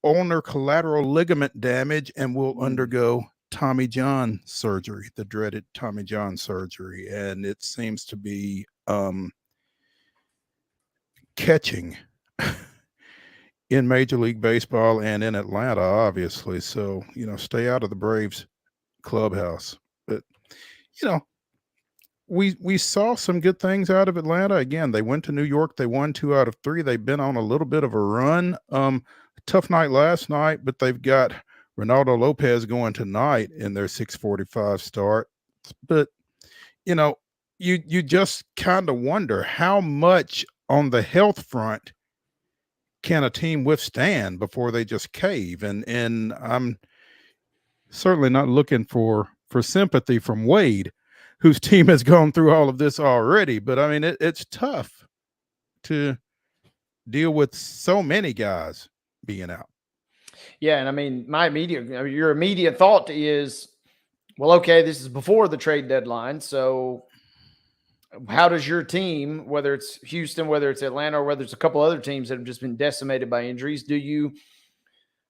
ulnar collateral ligament damage and will undergo Tommy John surgery, the dreaded Tommy John surgery, and it seems to be catching in Major League Baseball and in Atlanta, obviously. So, stay out of the Braves clubhouse. But, we saw some good things out of Atlanta. Again, they went to New York. They won 2 out of 3. They've been on a little bit of a run. Tough night last night, but they've got Ronaldo Lopez going tonight in their 6:45 start. But, you just kind of wonder how much on the health front can a team withstand before they just cave. And I'm certainly not looking for sympathy from Wade, whose team has gone through all of this already. But I mean, it's tough to deal with so many guys being out. Yeah, and I mean, your immediate thought is, well, okay, this is before the trade deadline, so how does your team, whether it's Houston, whether it's Atlanta, or whether it's a couple other teams that have just been decimated by injuries, do you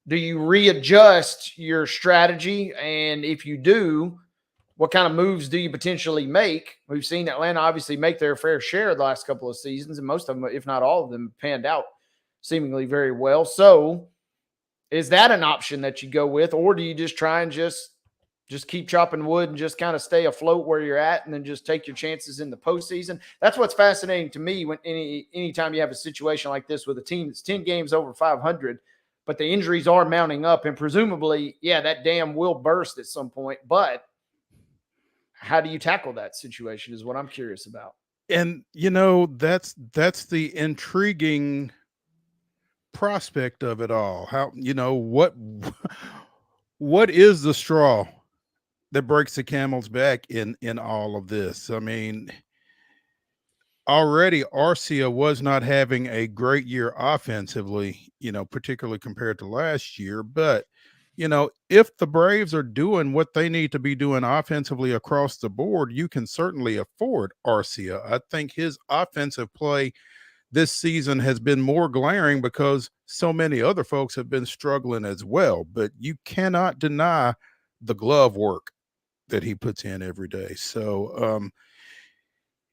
readjust your strategy? And if you do, what kind of moves do you potentially make? We've seen Atlanta obviously make their fair share the last couple of seasons, and most of them, if not all of them, panned out seemingly very well. So is that an option that you go with, or do you just try and just keep chopping wood and just kind of stay afloat where you're at and then just take your chances in the postseason? That's what's fascinating to me when anytime you have a situation like this with a team that's 10 games over 500, but the injuries are mounting up, and presumably, yeah, that dam will burst at some point. But how do you tackle that situation is what I'm curious about. And, that's the intriguing prospect of it all. How, what is the straw that breaks the camel's back in all of this? I mean, already Arcia was not having a great year offensively, particularly compared to last year. But, if the Braves are doing what they need to be doing offensively across the board, you can certainly afford Arcia. I think his offensive play this season has been more glaring because so many other folks have been struggling as well. But you cannot deny the glove work that he puts in every day. So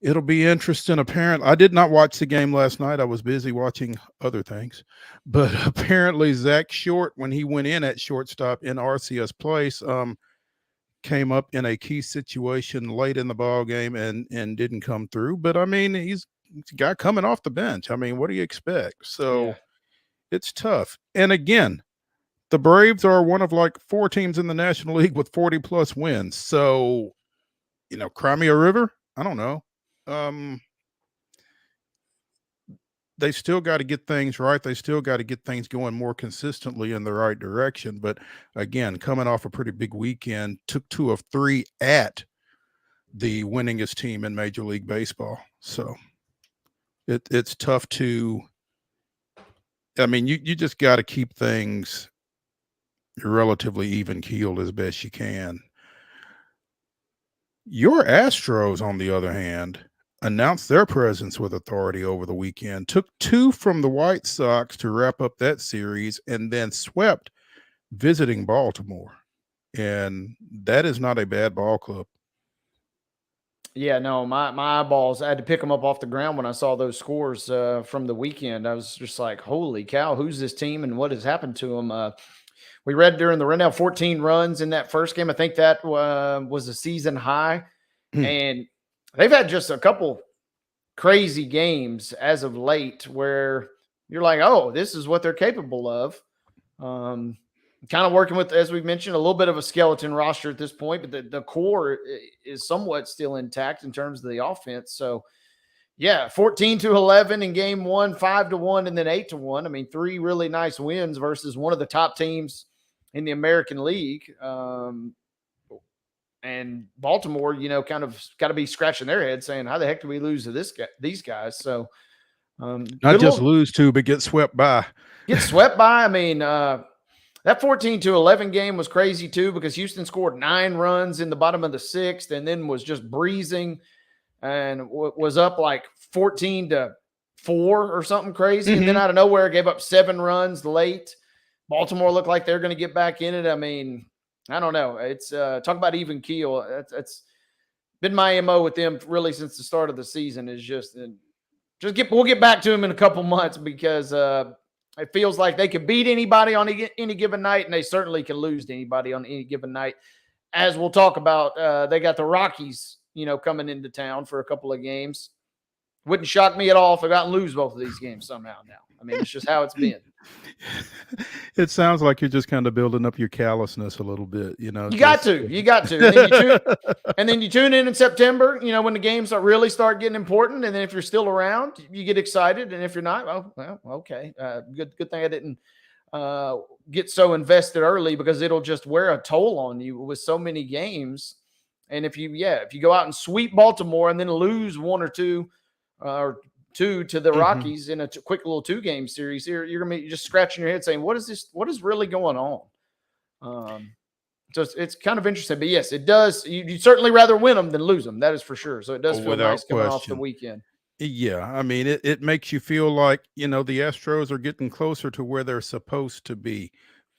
it'll be interesting. Apparently, I did not watch the game last night. I was busy watching other things. But apparently Zach Short, when he went in at shortstop in Arcia's place, came up in a key situation late in the ball game and didn't come through. But I mean, he's a guy coming off the bench. I mean, what do you expect? So It's tough. And again, the Braves are one of like 4 teams in the National League with 40+ wins. So, cry me a river. I don't know. They still got to get things right. They still got to get things going more consistently in the right direction. But again, coming off a pretty big weekend, took 2 of 3 at the winningest team in Major League Baseball. So it's tough to, I mean, you just got to keep things relatively even keeled as best you can. Your Astros, on the other hand, announced their presence with authority over the weekend, took 2 from the White Sox to wrap up that series, and then swept visiting Baltimore. And that is not a bad ball club. Yeah, no, my eyeballs, I had to pick them up off the ground when I saw those scores from the weekend. I was just like, holy cow, who's this team and what has happened to them? We read during the rundown 14 runs in that first game. I think that was a season high. And they've had just a couple crazy games as of late where you're like, oh, this is what they're capable of. Kind of working with, as we mentioned, a little bit of a skeleton roster at this point, but the core is somewhat still intact in terms of the offense. So, yeah, 14-11 in game 1, 5-1, and then 8-1. I mean, 3 really nice wins versus one of the top teams in the American League. And Baltimore, kind of got to be scratching their head saying, how the heck do we lose to these guys? So, not just lose to, but get swept by. Get swept by. I mean, that 14-11 game was crazy too, because Houston scored 9 runs in the bottom of the 6th and then was just breezing and was up like 14-4 or something crazy. And then out of nowhere, gave up 7 runs late. Baltimore looked like they're going to get back in it. I mean, I don't know. It's talk about even keel. That's been my MO with them really since the start of the season. Is we'll get back to them in a couple months because it feels like they could beat anybody on any given night, and they certainly can lose to anybody on any given night. As we'll talk about, they got the Rockies, coming into town for a couple of games. Wouldn't shock me at all if they got and lose both of these games somehow now. I mean, it's just how it's been. It sounds like you're just kind of building up your callousness a little bit, You got to. And then you tune in September, when the games really start getting important. And then if you're still around, you get excited. And if you're not, well, okay. Good thing I didn't get so invested early because it'll just wear a toll on you with so many games. And if you go out and sweep Baltimore and then lose one or two to the Rockies in a quick little 2-game series here, you're going to be just scratching your head saying, what is really going on? So it's kind of interesting, but yes, it does. You'd certainly rather win them than lose them. That is for sure. So it does feel nice coming off the weekend. Yeah. I mean, it makes you feel like, the Astros are getting closer to where they're supposed to be.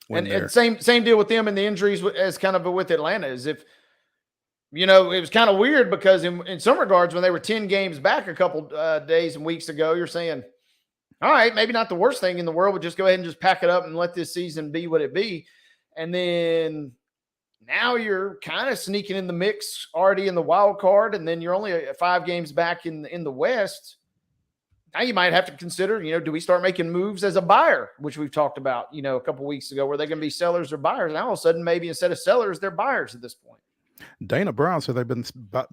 And same deal with them and the injuries as kind of with Atlanta is if, it was kind of weird because in some regards, when they were 10 games back a couple days and weeks ago, you're saying, all right, maybe not the worst thing in the world, but just go ahead and just pack it up and let this season be what it be. And then now you're kind of sneaking in the mix already in the wild card. And then you're only 5 games back in the West. Now you might have to consider, do we start making moves as a buyer, which we've talked about, a couple weeks ago, where they're going to be sellers or buyers. Now all of a sudden, maybe instead of sellers, they're buyers at this point. Dana Brown said they've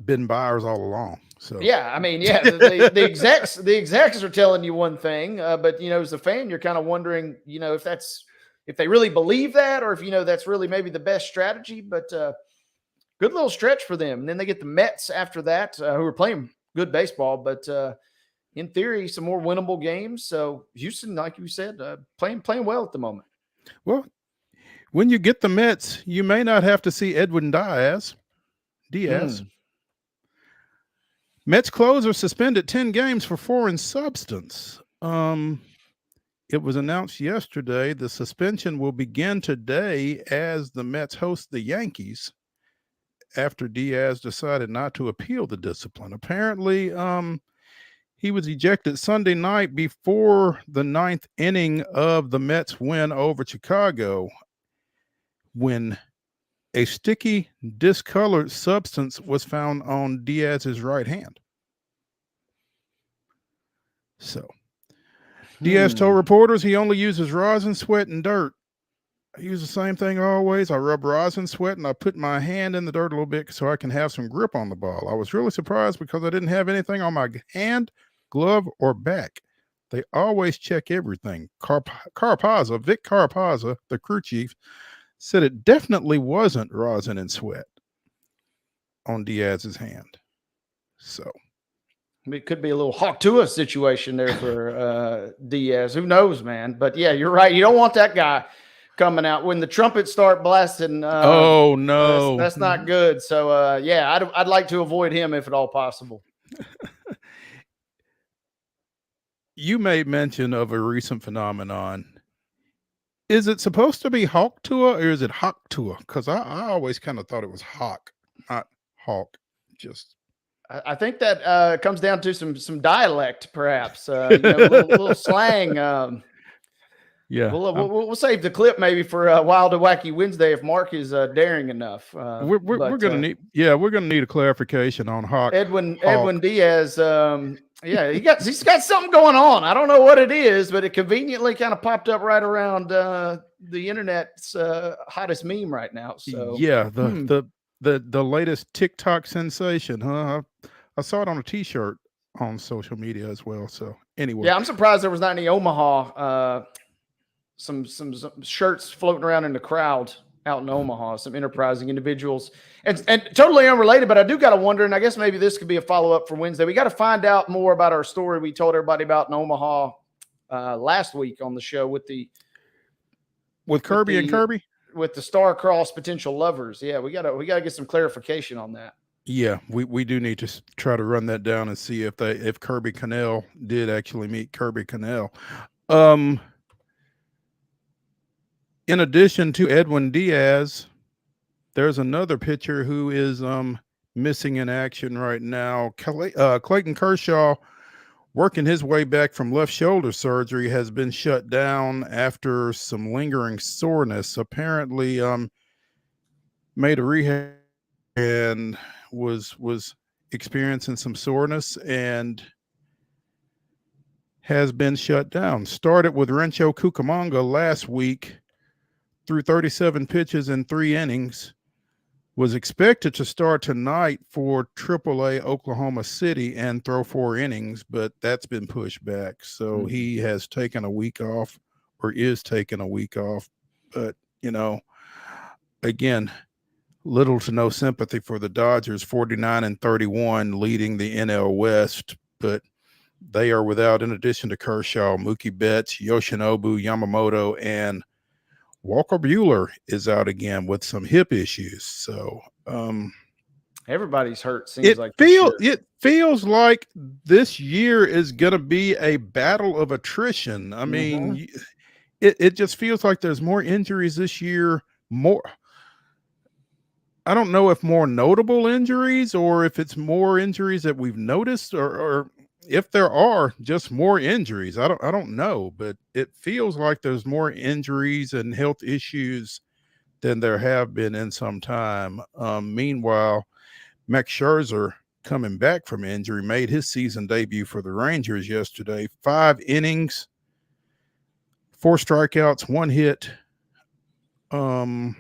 been buyers all along. So yeah, I mean, the execs are telling you one thing, but as a fan, you're kind of wondering, if they really believe that, or if that's really maybe the best strategy. But good little stretch for them. And then they get the Mets after that, who are playing good baseball, but in theory, some more winnable games. So Houston, like you said, playing well at the moment. Well, when you get the Mets, you may not have to see Edwin Diaz. Mets closer suspended 10 games for foreign substance. It was announced yesterday the suspension will begin today as the Mets host the Yankees after Diaz decided not to appeal the discipline. Apparently, he was ejected Sunday night before the 9th inning of the Mets win over Chicago, when a sticky, discolored substance was found on Diaz's right hand. So, Diaz told reporters he only uses rosin, sweat, and dirt. I use the same thing always. I rub rosin, sweat, and I put my hand in the dirt a little bit so I can have some grip on the ball. I was really surprised because I didn't have anything on my hand, glove, or back. They always check everything. Vic Carapazza, the crew chief, said it definitely wasn't rosin and sweat on Diaz's hand. So it could be a little Hawk Tua situation there for Diaz. Who knows, man? But yeah, you're right. You don't want that guy coming out when the trumpets start blasting. Oh no, that's not good. So I'd like to avoid him if at all possible. You made mention of a recent phenomenon. Is it supposed to be Hawk Tua or is it Hawk Tua? Because I always kind of thought it was Hawk, not Hawk. I think that comes down to some dialect, perhaps. Little slang. Yeah, we'll save the clip maybe for Wild and Wacky Wednesday if Mark is daring enough. We're gonna need a clarification on Hawk. Edwin Diaz. He's got something going on. I don't know what it is, but it conveniently kind of popped up right around the internet's hottest meme right now. So yeah, the latest TikTok sensation, huh? I saw it on a T-shirt on social media as well. So anyway, yeah, I'm surprised there was not any Omaha. Some shirts floating around in the crowd out in Omaha, some enterprising individuals, and totally unrelated, but I do got to wonder, and I guess maybe this could be a follow-up for Wednesday. We got to find out more about our story we told everybody about in Omaha last week on the show with Kirby with the star-crossed potential lovers. Yeah, we gotta get some clarification on that. Yeah, we do need to try to run that down and see if Kirby Connell did actually meet Kirby Connell. In addition to Edwin Diaz, there's another pitcher who is missing in action right now. Clayton Kershaw, working his way back from left shoulder surgery, has been shut down after some lingering soreness. Apparently, made a rehab and was experiencing some soreness and has been shut down. Started with Rancho Cucamonga last week, threw 37 pitches in 3 innings. Was expected to start tonight for AAA Oklahoma City and throw 4 innings, but that's been pushed back. So he has taken a week off, or is taking a week off. But, again, little to no sympathy for the Dodgers, 49-31, leading the NL West. But they are without, in addition to Kershaw, Mookie Betts, Yoshinobu Yamamoto, and Walker Buehler is out again with some hip issues. So everybody's hurt. It feels like this year is going to be a battle of attrition. I mean, it just feels like there's more injuries this year. I don't know if more notable injuries or if it's more injuries that we've noticed, or if there are just more injuries. I don't know, but it feels like there's more injuries and health issues than there have been in some time. Meanwhile, Max Scherzer, coming back from injury, made his season debut for the Rangers yesterday. 5 innings, 4 strikeouts, 1 hit, 5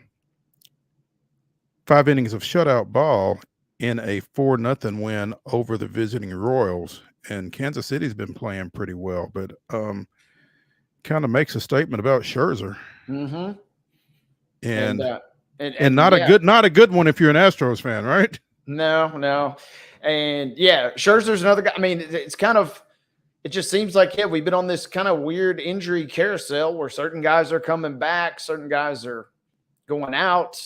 innings of shutout ball in a 4-0 win over the visiting Royals. And Kansas City's been playing pretty well, but kind of makes a statement about Scherzer. And not a good one if you're an Astros fan, right? No. And yeah, Scherzer's another guy. I mean, it just seems like, we've been on this kind of weird injury carousel where certain guys are coming back, certain guys are going out.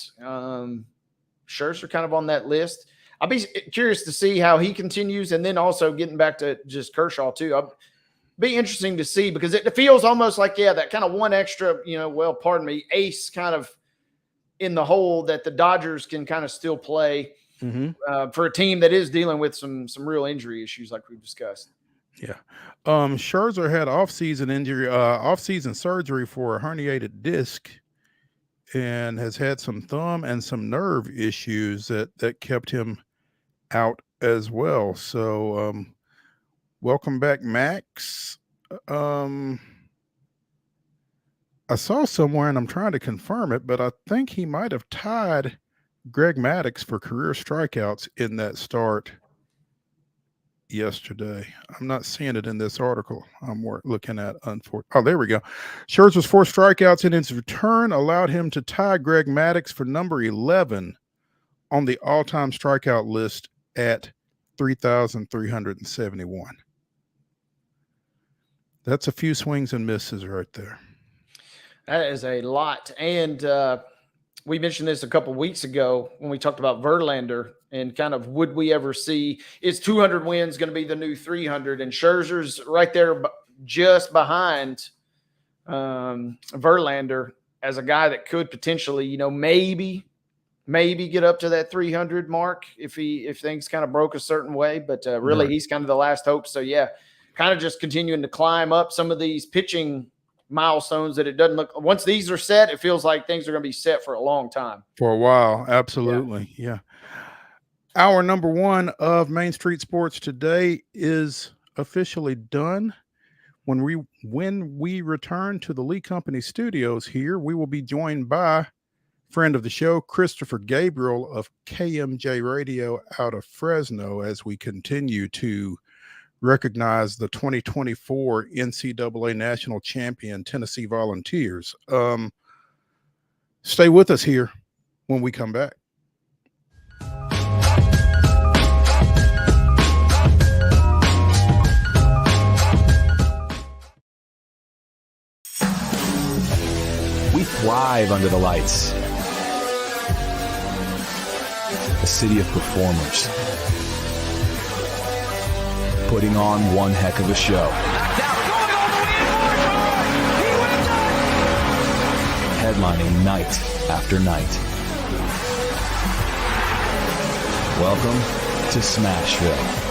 Scherzer kind of on that list. I'll be curious to see how he continues, and then also getting back to just Kershaw too. I'll be interesting to see, because it feels almost like, that kind of one extra, ace kind of in the hole that the Dodgers can kind of still play for a team that is dealing with some real injury issues like we've discussed. Yeah. Scherzer had off-season surgery for a herniated disc, and has had some thumb and some nerve issues that kept him out as well. So welcome back, Max. I saw somewhere, and I'm trying to confirm it, but I think he might have tied Greg Maddux for career strikeouts in that start yesterday. I'm not seeing it in this article I'm looking at. Oh, there we go. Scherzer's 4 strikeouts in his return allowed him to tie Greg Maddux for number 11 on the all-time strikeout list at 3,371. That's a few swings and misses right there. That is a lot. And we mentioned this a couple weeks ago when we talked about Verlander and kind of, would we ever see, is 200 wins going to be the new 300? And Scherzer's right there just behind Verlander as a guy that could potentially, maybe get up to that 300 mark if things kind of broke a certain way. But really, he's kind of the last hope. So, kind of just continuing to climb up some of these pitching milestones that it doesn't look, once these are set, it feels like things are going to be set for a long time. For a while. Absolutely. Yeah. Hour number 1 of Main Street Sports today is officially done. When we return to the Lee Company studios here, we will be joined by friend of the show, Christopher Gabriel of KMJ Radio out of Fresno, as we continue to recognize the 2024 NCAA National Champion Tennessee Volunteers. Stay with us here when we come back. We thrive under the lights. A city of performers, putting on one heck of a show. Headlining night after night. Welcome to Smashville.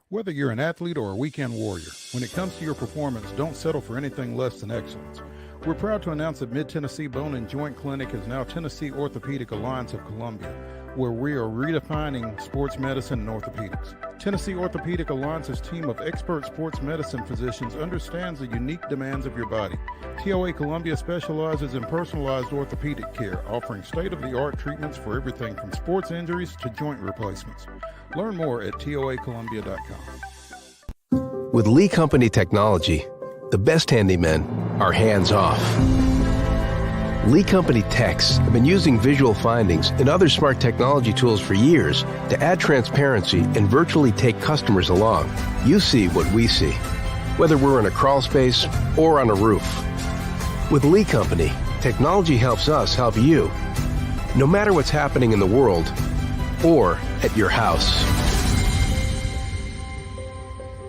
Whether you're an athlete or a weekend warrior, when it comes to your performance, don't settle for anything less than excellence. We're proud to announce that Mid-Tennessee Bone and Joint Clinic is now Tennessee Orthopedic Alliance of Columbia, where we are redefining sports medicine and orthopedics. Tennessee Orthopedic Alliance's team of expert sports medicine physicians understands the unique demands of your body. TOA Columbia specializes in personalized orthopedic care, offering state-of-the-art treatments for everything from sports injuries to joint replacements. Learn more at toacolumbia.com. With Lee Company technology, the best handymen are hands-off. Lee Company techs have been using visual findings and other smart technology tools for years to add transparency and virtually take customers along. You see what we see, whether we're in a crawl space or on a roof. With Lee Company, technology helps us help you, no matter what's happening in the world or at your house.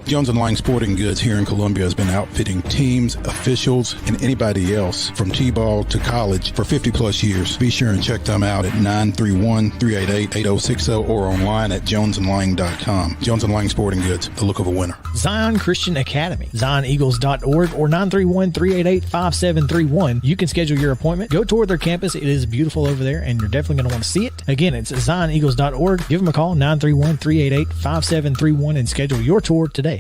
Jones & Lang Sporting Goods here in Columbia has been outfitting teams, officials, and anybody else from T-ball to college for 50 plus years. Be sure and check them out at 931-388-8060 or online at jonesandlang.com. Jones & Lang Sporting Goods, the look of a winner. Zion Christian Academy, zioneagles.org or 931-388-5731. You can schedule your appointment. Go tour their campus. It is beautiful over there, and you're definitely going to want to see it. Again, it's zioneagles.org. Give them a call, 931-388-5731, and schedule your tour today.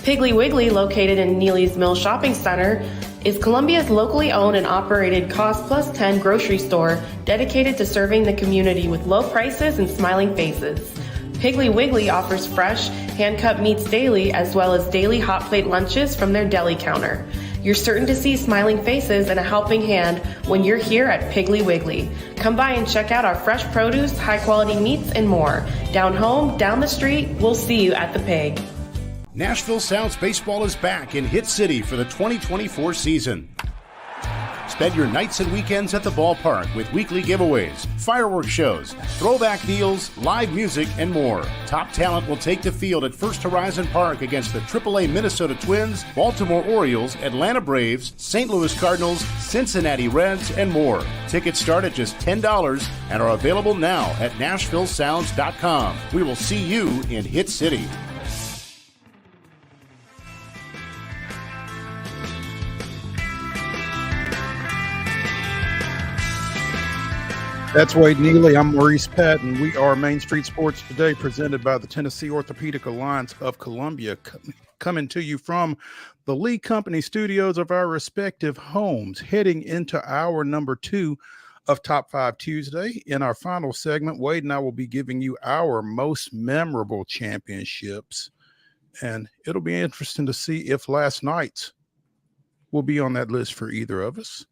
Piggly Wiggly, located in Neely's Mill Shopping Center, is Columbia's locally owned and operated Cost Plus 10 grocery store dedicated to serving the community with low prices and smiling faces. Piggly Wiggly offers fresh, hand-cut meats daily as well as daily hot plate lunches from their deli counter. You're certain to see smiling faces and a helping hand when you're here at Piggly Wiggly. Come by and check out our fresh produce, high-quality meats, and more. Down home, down the street, we'll see you at the Pig. Nashville Sounds Baseball is back in Hit City for the 2024 season. Spend your nights and weekends at the ballpark with weekly giveaways, fireworks shows, throwback deals, live music, and more. Top talent will take the field at First Horizon Park against the AAA Minnesota Twins, Baltimore Orioles, Atlanta Braves, St. Louis Cardinals, Cincinnati Reds, and more. Tickets start at just $10 and are available now at NashvilleSounds.com. We will see you in Hit City. That's Wade Neely. I'm Maurice Patton. We are Main Street Sports Today, presented by the Tennessee Orthopedic Alliance of Columbia, coming to you from the Lee Company studios of our respective homes, heading into hour number 2 of Top 5 Tuesday. In our final segment, Wade and I will be giving you our most memorable championships, and it'll be interesting to see if last night's will be on that list for either of us.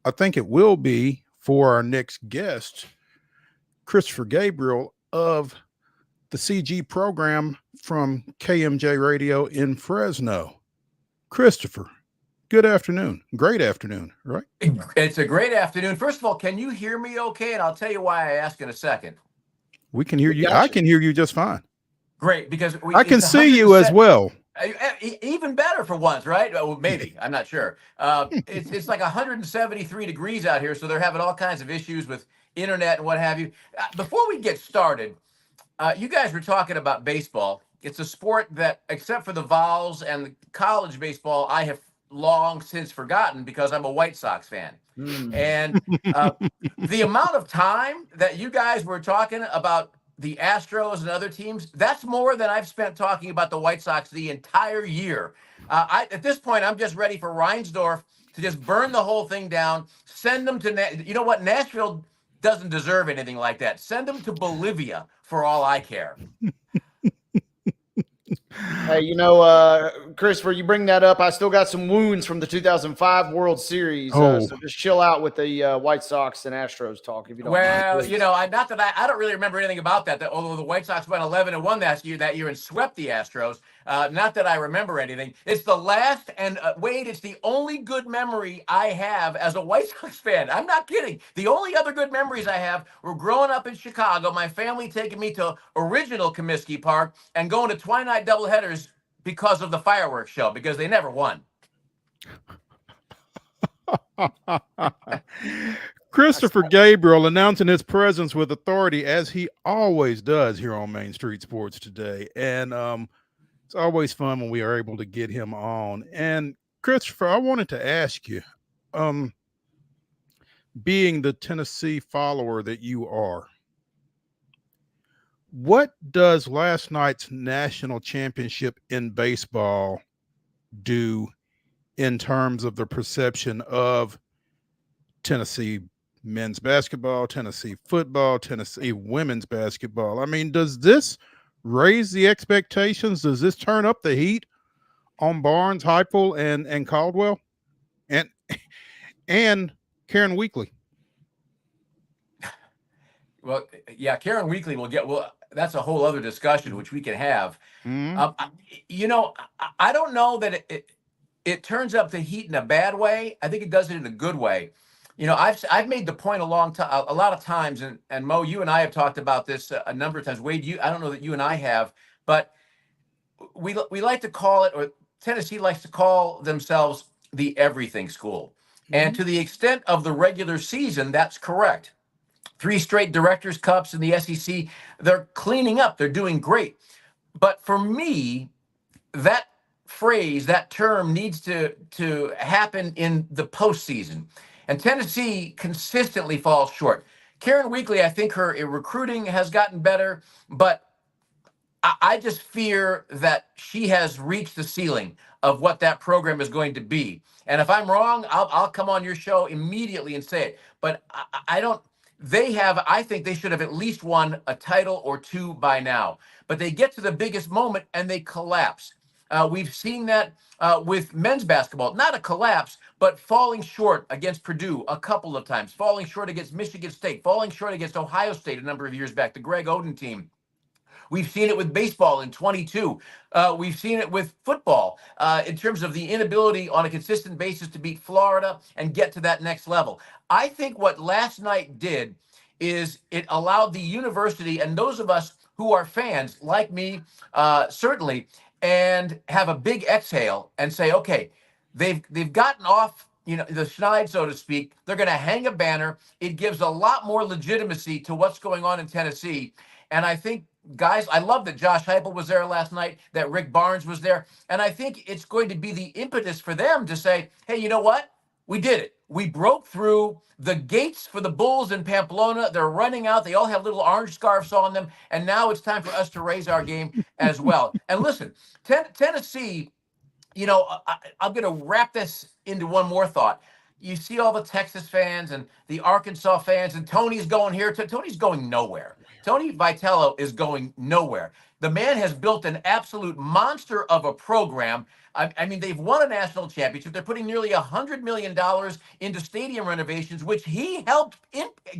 I think it will be for our next guest, Christopher Gabriel of the CG program from KMJ Radio in Fresno. Christopher, good afternoon. Great afternoon, right? It's a great afternoon. First of all, can you hear me okay? And I'll tell you why I ask in a second. We can hear you. I can hear you just fine. Great, because I can see you as well. Even better for once, right? Well, maybe. I'm not sure. It's like 173 degrees out here, so they're having all kinds of issues with internet and what have you. Before we get started, you guys were talking about baseball. It's a sport that, except for the Vols and the college baseball, I have long since forgotten because I'm a White Sox fan. And the amount of time that you guys were talking about the Astros and other teams, that's more than I've spent talking about the White Sox the entire year. At this point, I'm just ready for Reinsdorf to just burn the whole thing down, send them to, you know what, Nashville doesn't deserve anything like that. Send them to Bolivia for all I care. Hey, Christopher, you bring that up. I still got some wounds from the 2005 World Series. Oh. So just chill out with the White Sox and Astros talk if you don't mind. Well, Please. not that I don't really remember anything about that. Although the White Sox went 11-1 that year and swept the Astros. Not that I remember anything. It's the last, and Wade, it's the only good memory I have as a White Sox fan. I'm not kidding. The only other good memories I have were growing up in Chicago, my family taking me to original Comiskey Park and going to Twilight doubleheaders because of the fireworks show, because they never won. Christopher Gabriel announcing his presence with authority, as he always does here on Main Street Sports Today. And it's always fun when we are able to get him on. And Christopher, I wanted to ask you, being the Tennessee follower that you are, what does last night's national championship in baseball do in terms of the perception of Tennessee men's basketball, Tennessee football, Tennessee women's basketball? I mean, does this raise the expectations? Does this turn up the heat on Barnes, Heupel, and Caldwell, and Karen Weekly? Well, yeah, Karen Weekly will get. Well, that's a whole other discussion which we can have. I don't know that it turns up the heat in a bad way. I think it does it in a good way. I've made the point a lot of times, and Mo, you and I have talked about this a number of times. Wade, I don't know that you and I have, but we like to call it, or Tennessee likes to call themselves the everything school. And to the extent of the regular season, that's correct. 3 straight Directors' Cups in the SEC. They're cleaning up. They're doing great. But for me, that phrase, that term needs to happen in the postseason. And Tennessee consistently falls short. Karen Weekly, I think her recruiting has gotten better, but I just fear that she has reached the ceiling of what that program is going to be. And if I'm wrong, I'll come on your show immediately and say it. But I think they should have at least won a title or 2 by now. But they get to the biggest moment and they collapse. We've seen that with men's basketball, not a collapse, but falling short against Purdue a couple of times, falling short against Michigan State, falling short against Ohio State a number of years back, the Greg Oden team. We've seen it with baseball in 22. We've seen it with football in terms of the inability on a consistent basis to beat Florida and get to that next level. I think what last night did is it allowed the university and those of us who are fans, like me, certainly, and have a big exhale and say, okay, they've gotten off the schneid, so to speak. They're going to hang a banner. It gives a lot more legitimacy to what's going on in Tennessee. And I think, guys, I love that Josh Heupel was there last night, that Rick Barnes was there. And I think it's going to be the impetus for them to say, hey, you know what? We did it. We broke through the gates for the Bulls in Pamplona. They're running out. They all have little orange scarves on them. And now it's time for us to raise our game as well. And listen, Tennessee, I'm going to wrap this into one more thought. You see all the Texas fans and the Arkansas fans, and Tony's going here. Tony's going nowhere. Tony Vitello is going nowhere. The man has built an absolute monster of a program. I mean, they've won a national championship. They're putting nearly $100 million into stadium renovations, which he helped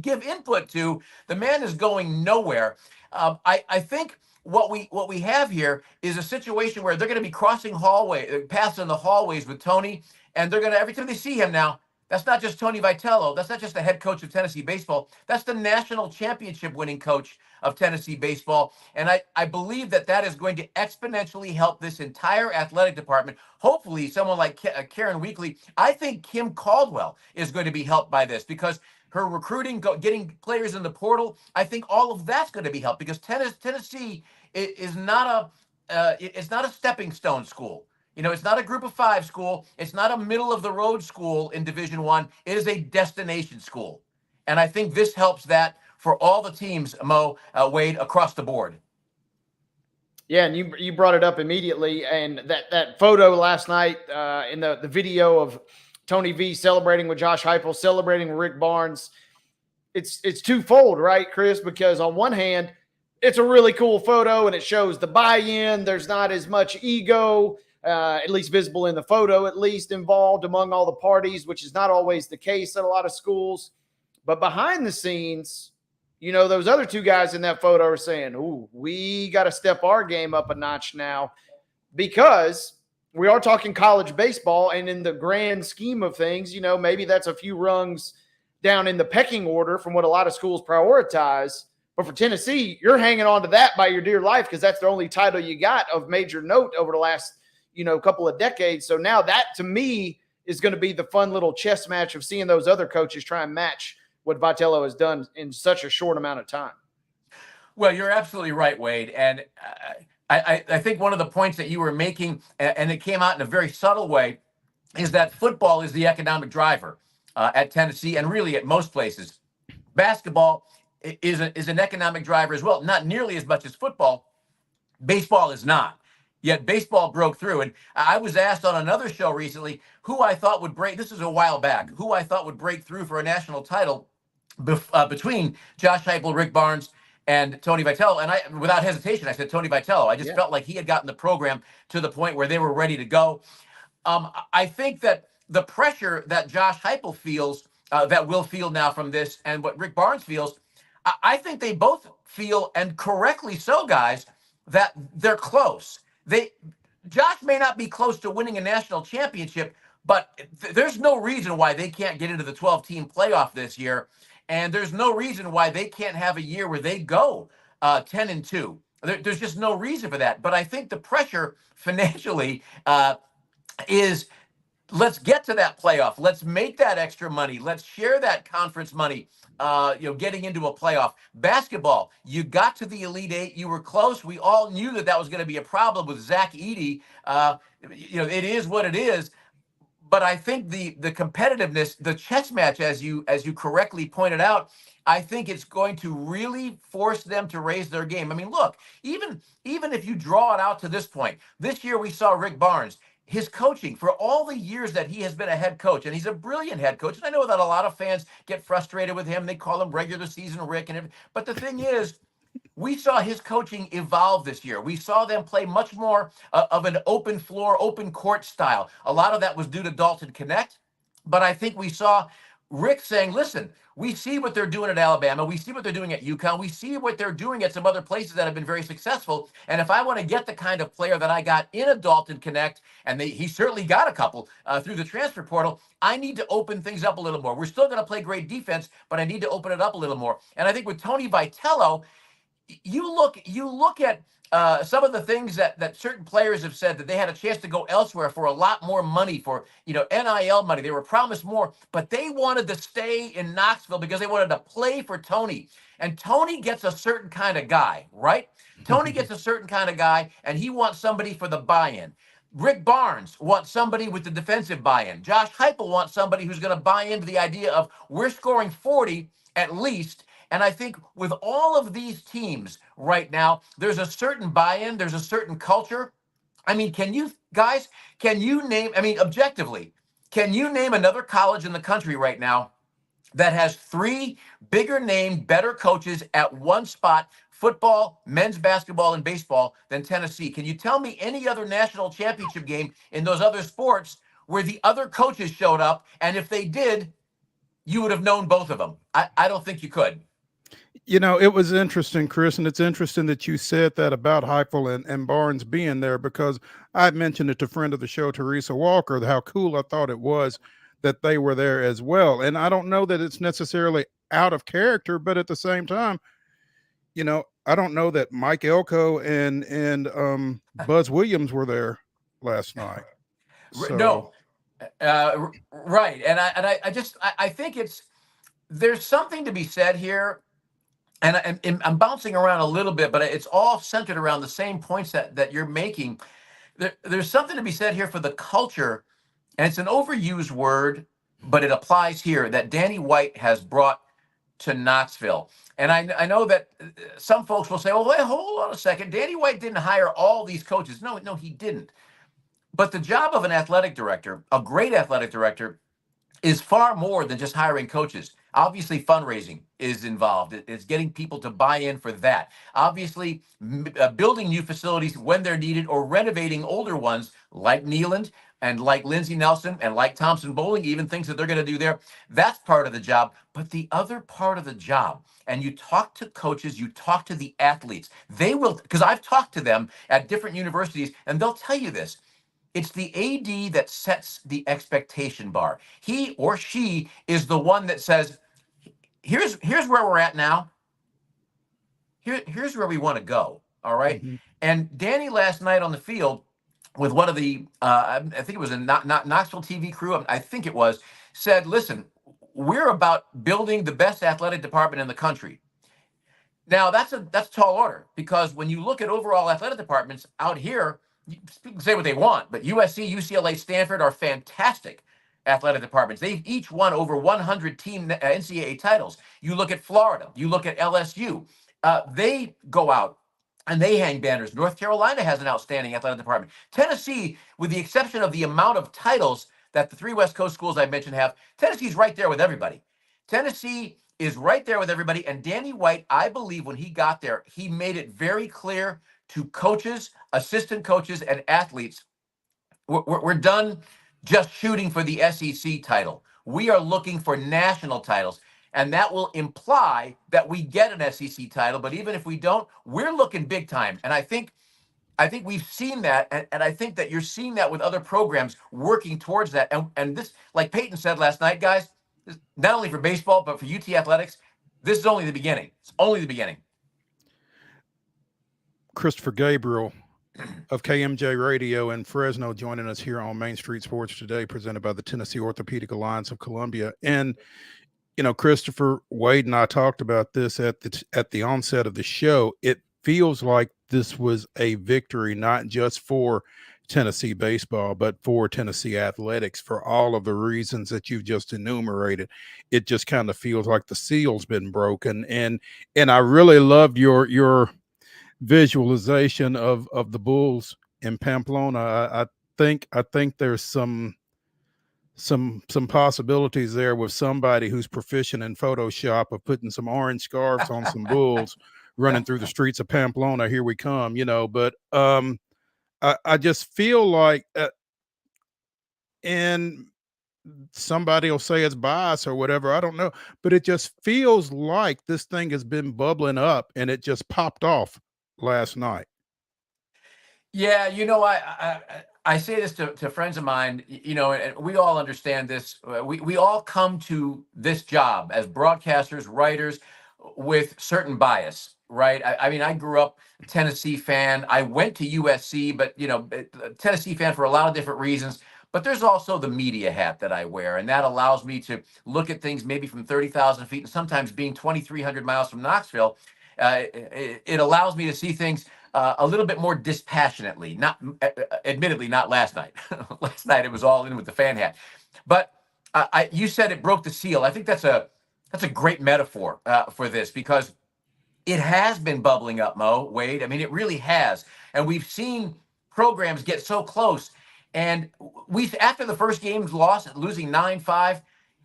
give input to. The man is going nowhere. I think what we have here is a situation where they're going to be crossing paths in the hallways with Tony, and they're going to, every time they see him now, that's not just Tony Vitello. That's not just the head coach of Tennessee baseball. That's the national championship winning coach of Tennessee baseball. And I believe that is going to exponentially help this entire athletic department. Hopefully someone like Karen Weekly, I think Kim Caldwell is going to be helped by this because her recruiting, getting players in the portal, I think all of that's going to be helped because Tennessee is not a stepping stone school. It's not a group of 5 school. It's not a middle of the road school in Division I. It is a destination school. And I think this helps that for all the teams, Mo, Wade, across the board. Yeah, and you brought it up immediately. And that photo last night in the video of Tony V celebrating with Josh Heupel, celebrating with Rick Barnes, it's twofold, right, Chris? Because on one hand, it's a really cool photo, and it shows the buy-in. There's not as much ego, at least visible in the photo, at least involved among all the parties, which is not always the case at a lot of schools. But behind the scenes, you know, those other two guys in that photo are saying, ooh, we got to step our game up a notch now, because we are talking college baseball. And in the grand scheme of things, you know, maybe that's a few rungs down in the pecking order from what a lot of schools prioritize. But for Tennessee, you're hanging on to that by your dear life, because that's the only title you got of major note over the last, you know, couple of decades. So now that, to me, is going to be the fun little chess match of seeing those other coaches try and match what Vitello has done in such a short amount of time. Well, you're absolutely right, Wade. And I think one of the points that you were making, and it came out in a very subtle way, is that football is the economic driver at Tennessee and really at most places. Basketball is an economic driver as well, not nearly as much as football. Baseball is not. Yet baseball broke through. And I was asked on another show recently who I thought would break, this is a while back, who I thought would break through for a national title between Josh Heupel, Rick Barnes, and Tony Vitello. And I, without hesitation, I said Tony Vitello. I just felt like he had gotten the program to the point where they were ready to go. I think that the pressure that Josh Heupel feels, that will feel now from this, and what Rick Barnes feels, I think they both feel, and correctly so, guys, that they're close. Josh may not be close to winning a national championship, but there's no reason why they can't get into the 12-team playoff this year. And there's no reason why they can't have a year where they go 10-2. There's just no reason for that. But I think the pressure financially is, let's get to that playoff. Let's make that extra money. Let's share that conference money, getting into a playoff. Basketball, you got to the Elite Eight. You were close. We all knew that was going to be a problem with Zach Edey. It is what it is. But I think the competitiveness, the chess match, as you correctly pointed out, I think it's going to really force them to raise their game. I mean, look, even if you draw it out to this point, this year we saw Rick Barnes, his coaching for all the years that he has been a head coach, and he's a brilliant head coach. And I know that a lot of fans get frustrated with him. They call him regular season Rick and everything. But the thing is, we saw his coaching evolve this year. We saw them play much more of an open floor, open court style. A lot of that was due to Dalton Connect. But I think we saw Rick saying, listen, we see what they're doing at Alabama. We see what they're doing at UConn. We see what they're doing at some other places that have been very successful. And if I want to get the kind of player that I got in a Dalton Connect, and he certainly got a couple through the transfer portal, I need to open things up a little more. We're still going to play great defense, but I need to open it up a little more. And I think with Tony Vitello, you look at some of the things that certain players have said, that they had a chance to go elsewhere for a lot more money, for NIL money. They were promised more, but they wanted to stay in Knoxville because they wanted to play for Tony. And Tony gets a certain kind of guy, right? Tony gets a certain kind of guy, and he wants somebody for the buy-in. Rick Barnes wants somebody with the defensive buy-in. Josh Heupel wants somebody who's going to buy into the idea of we're scoring 40 at least. And I think with all of these teams right now, there's a certain buy-in, there's a certain culture. I mean, objectively, can you name another college in the country right now that has three bigger name, better coaches at one spot, football, men's basketball, and baseball, than Tennessee? Can you tell me any other national championship game in those other sports where the other coaches showed up, and if they did, you would have known both of them? I don't think you could. It was interesting, Chris, and it's interesting that you said that about Heupel and Barnes being there, because I mentioned it to friend of the show, Teresa Walker, how cool I thought it was that they were there as well. And I don't know that it's necessarily out of character, but at the same time, I don't know that Mike Elko and Buzz Williams were there last night. So. No, right. And I think there's something to be said here. And I'm bouncing around a little bit, but it's all centered around the same points that you're making. There's something to be said here for the culture, and it's an overused word, but it applies here, that Danny White has brought to Knoxville. And I know that some folks will say, well, wait, hold on a second. Danny White didn't hire all these coaches. No, he didn't. But the job of an athletic director, a great athletic director, is far more than just hiring coaches. Obviously, fundraising is involved. It's getting people to buy in for that. Obviously, building new facilities when they're needed or renovating older ones like Neyland and like Lindsey Nelson and like Thompson Bowling, even things that they're going to do there. That's part of the job. But the other part of the job, and you talk to coaches, you talk to the athletes, they will, because I've talked to them at different universities, and they'll tell you this. It's the AD that sets the expectation bar. He or she is the one that says, here's where we're at now. Here's where we want to go. All right. Mm-hmm. And Danny last night on the field with one of the, I think it was a Knoxville TV crew, I think it was, said, listen, we're about building the best athletic department in the country. Now, that's tall order, because when you look at overall athletic departments out here, people can say what they want, but USC, UCLA, Stanford are fantastic athletic departments. They've each won over 100 team NCAA titles. You look at Florida, you look at LSU, they go out and they hang banners. North Carolina has an outstanding athletic department. Tennessee, with the exception of the amount of titles that the three West Coast schools I mentioned have, Tennessee's right there with everybody. Tennessee is right there with everybody. And Danny White, I believe when he got there, he made it very clear to coaches, assistant coaches, and athletes, we're done just shooting for the SEC title. We are looking for national titles. And that will imply that we get an SEC title. But even if we don't, we're looking big time. And I think we've seen that. And I think that you're seeing that with other programs working towards that. And this, like Peyton said last night, guys, not only for baseball, but for UT athletics, this is only the beginning. It's only the beginning. Christopher Gabriel of KMJ Radio in Fresno joining us here on Main Street Sports Today, presented by the Tennessee Orthopedic Alliance of Columbia. And you know, Christopher, Wade and I talked about this at the onset of the show. It feels like this was a victory, not just for Tennessee baseball, but for Tennessee athletics, for all of the reasons that you've just enumerated. It just kind of feels like the seal's been broken. And I really loved your visualization of the Bulls in Pamplona. I think there's some possibilities there with somebody who's proficient in Photoshop of putting some orange scarves on some bulls running through the streets of Pamplona. Here we come, you know. But I just feel like, and somebody will say it's bias or whatever, I don't know, but it just feels like this thing has been bubbling up and it just popped off last night. Yeah, you know, I say this to friends of mine, you know, and we all understand this. We all come to this job as broadcasters, writers, with certain bias, right? I mean, I grew up a Tennessee fan. I went to USC, but, you know, Tennessee fan for a lot of different reasons. But there's also the media hat that I wear, and that allows me to look at things maybe from 30,000 feet, and sometimes being 2,300 miles from Knoxville, it allows me to see things a little bit more dispassionately. Not, admittedly, not last night. Last night it was all in with the fan hat. But you said it broke the seal. I think that's a great metaphor for this, because it has been bubbling up, Wade. I mean, it really has, and we've seen programs get so close. And after the first game's loss, losing 9-5,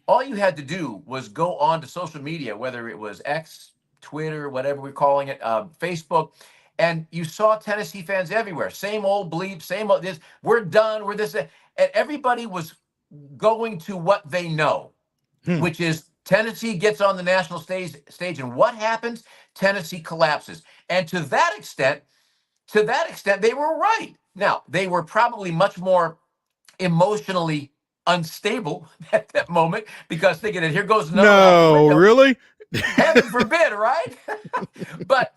all you had to do was go on to social media, whether it was X, Twitter, whatever we're calling it, Facebook, and you saw Tennessee fans everywhere. Same old bleep, same old this. We're done. We're this. And everybody was going to what they know, which is Tennessee gets on the national stage, and what happens? Tennessee collapses. And to that extent, they were right. Now, they were probably much more emotionally unstable at that moment, because thinking that here goes another. No, really? Heaven forbid, right? But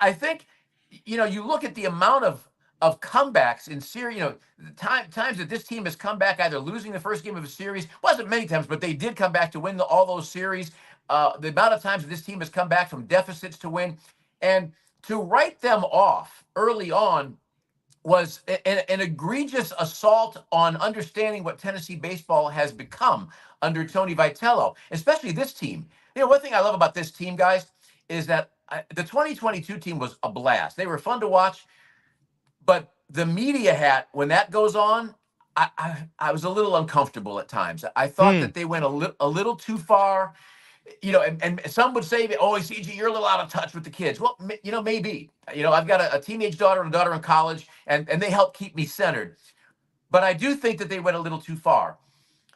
I think, you know, you look at the amount of comebacks in series, you know, times that this team has come back, either losing the first game of a series, wasn't many times, but they did come back to win all those series. The amount of times that this team has come back from deficits to win, and to write them off early on was an egregious assault on understanding what Tennessee baseball has become under Tony Vitello, especially this team. You know, one thing I love about this team, guys, is that the 2022 team was a blast. They were fun to watch, but the media hat, when that goes on, I was a little uncomfortable at times. I thought that they went a little too far. And some would say, "Oh, CG, you're a little out of touch with the kids." Well, maybe. I've got a teenage daughter and a daughter in college, and they help keep me centered. But I do think that they went a little too far.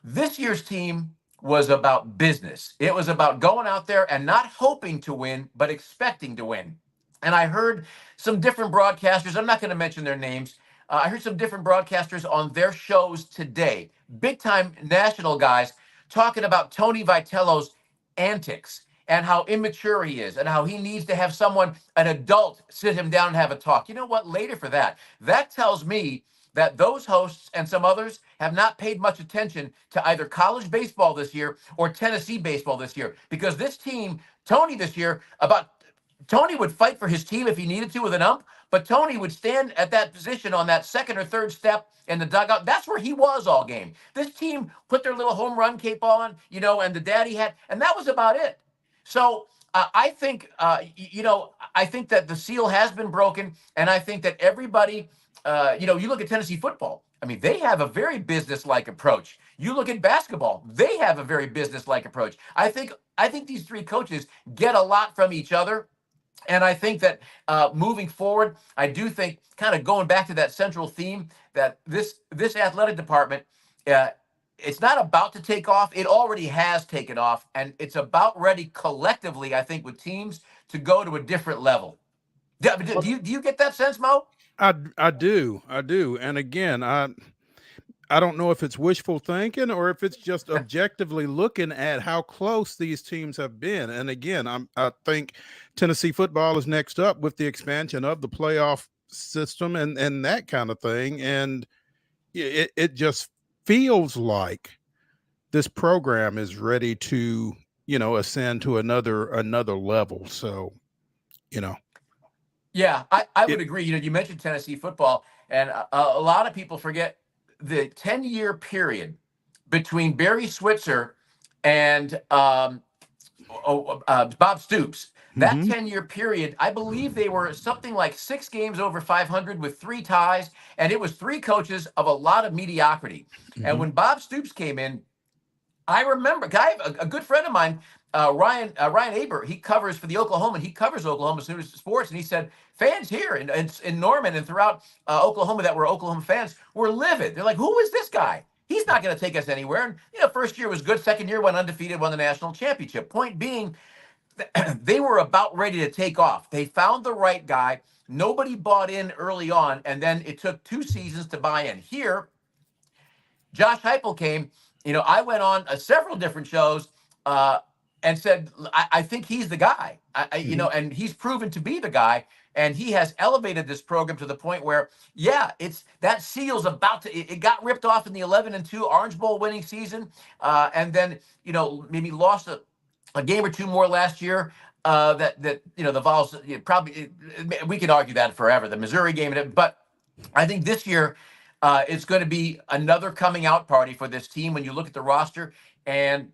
This year's team was about business. It was about going out there and not hoping to win, but expecting to win. And I heard some different broadcasters, I'm not going to mention their names. I heard some different broadcasters on their shows today, big time national guys, talking about Tony Vitello's antics and how immature he is and how he needs to have someone, an adult, sit him down and have a talk. You know what? Later for that. That tells me that those hosts and some others have not paid much attention to either college baseball this year or Tennessee baseball this year. Because this team, Tony this year, Tony would fight for his team if he needed to with an ump, but Tony would stand at that position on that second or third step in the dugout. That's where he was all game. This team put their little home run cape on, and the daddy hat, and that was about it. So I think, I think that the seal has been broken, and I think that everybody, you look at Tennessee football. I mean, they have a very business-like approach. You look at basketball; they have a very business-like approach. I think these three coaches get a lot from each other. And I think that moving forward, I do think, kind of going back to that central theme, that this athletic department, it's not about to take off. It already has taken off, and it's about ready collectively, I think, with teams to go to a different level. Do you get that sense, Mo? I do. And again, I don't know if it's wishful thinking or if it's just objectively looking at how close these teams have been. And again, I think Tennessee football is next up with the expansion of the playoff system and that kind of thing. And it just feels like this program is ready to, ascend to another level. So, Yeah, I would agree. You mentioned Tennessee football, and a lot of people forget the 10-year period between Barry Switzer and Bob Stoops. That 10-year period, I believe they were something like 6 games over 500 with 3 ties, and it was 3 coaches of a lot of mediocrity. And when Bob Stoops came in, I remember, a good friend of mine, Ryan Aber, he covers for the Oklahoma. He covers Oklahoma sports, and he said fans here in Norman and throughout Oklahoma that were Oklahoma fans were livid. They're like, "Who is this guy? He's not going to take us anywhere." And first year was good. Second year went undefeated, won the national championship. Point being, they were about ready to take off. They found the right guy. Nobody bought in early on, and then it took 2 seasons to buy in. Here, Josh Heupel came. I went on several different shows and said, I think he's the guy. And he's proven to be the guy. And he has elevated this program to the point where, it's that seal's about to. It got ripped off in the 11-2 Orange Bowl winning season, and then maybe lost a game or 2 more last year. That the Vols probably, we can argue that forever. The Missouri game, but I think this year. It's going to be another coming out party for this team when you look at the roster. And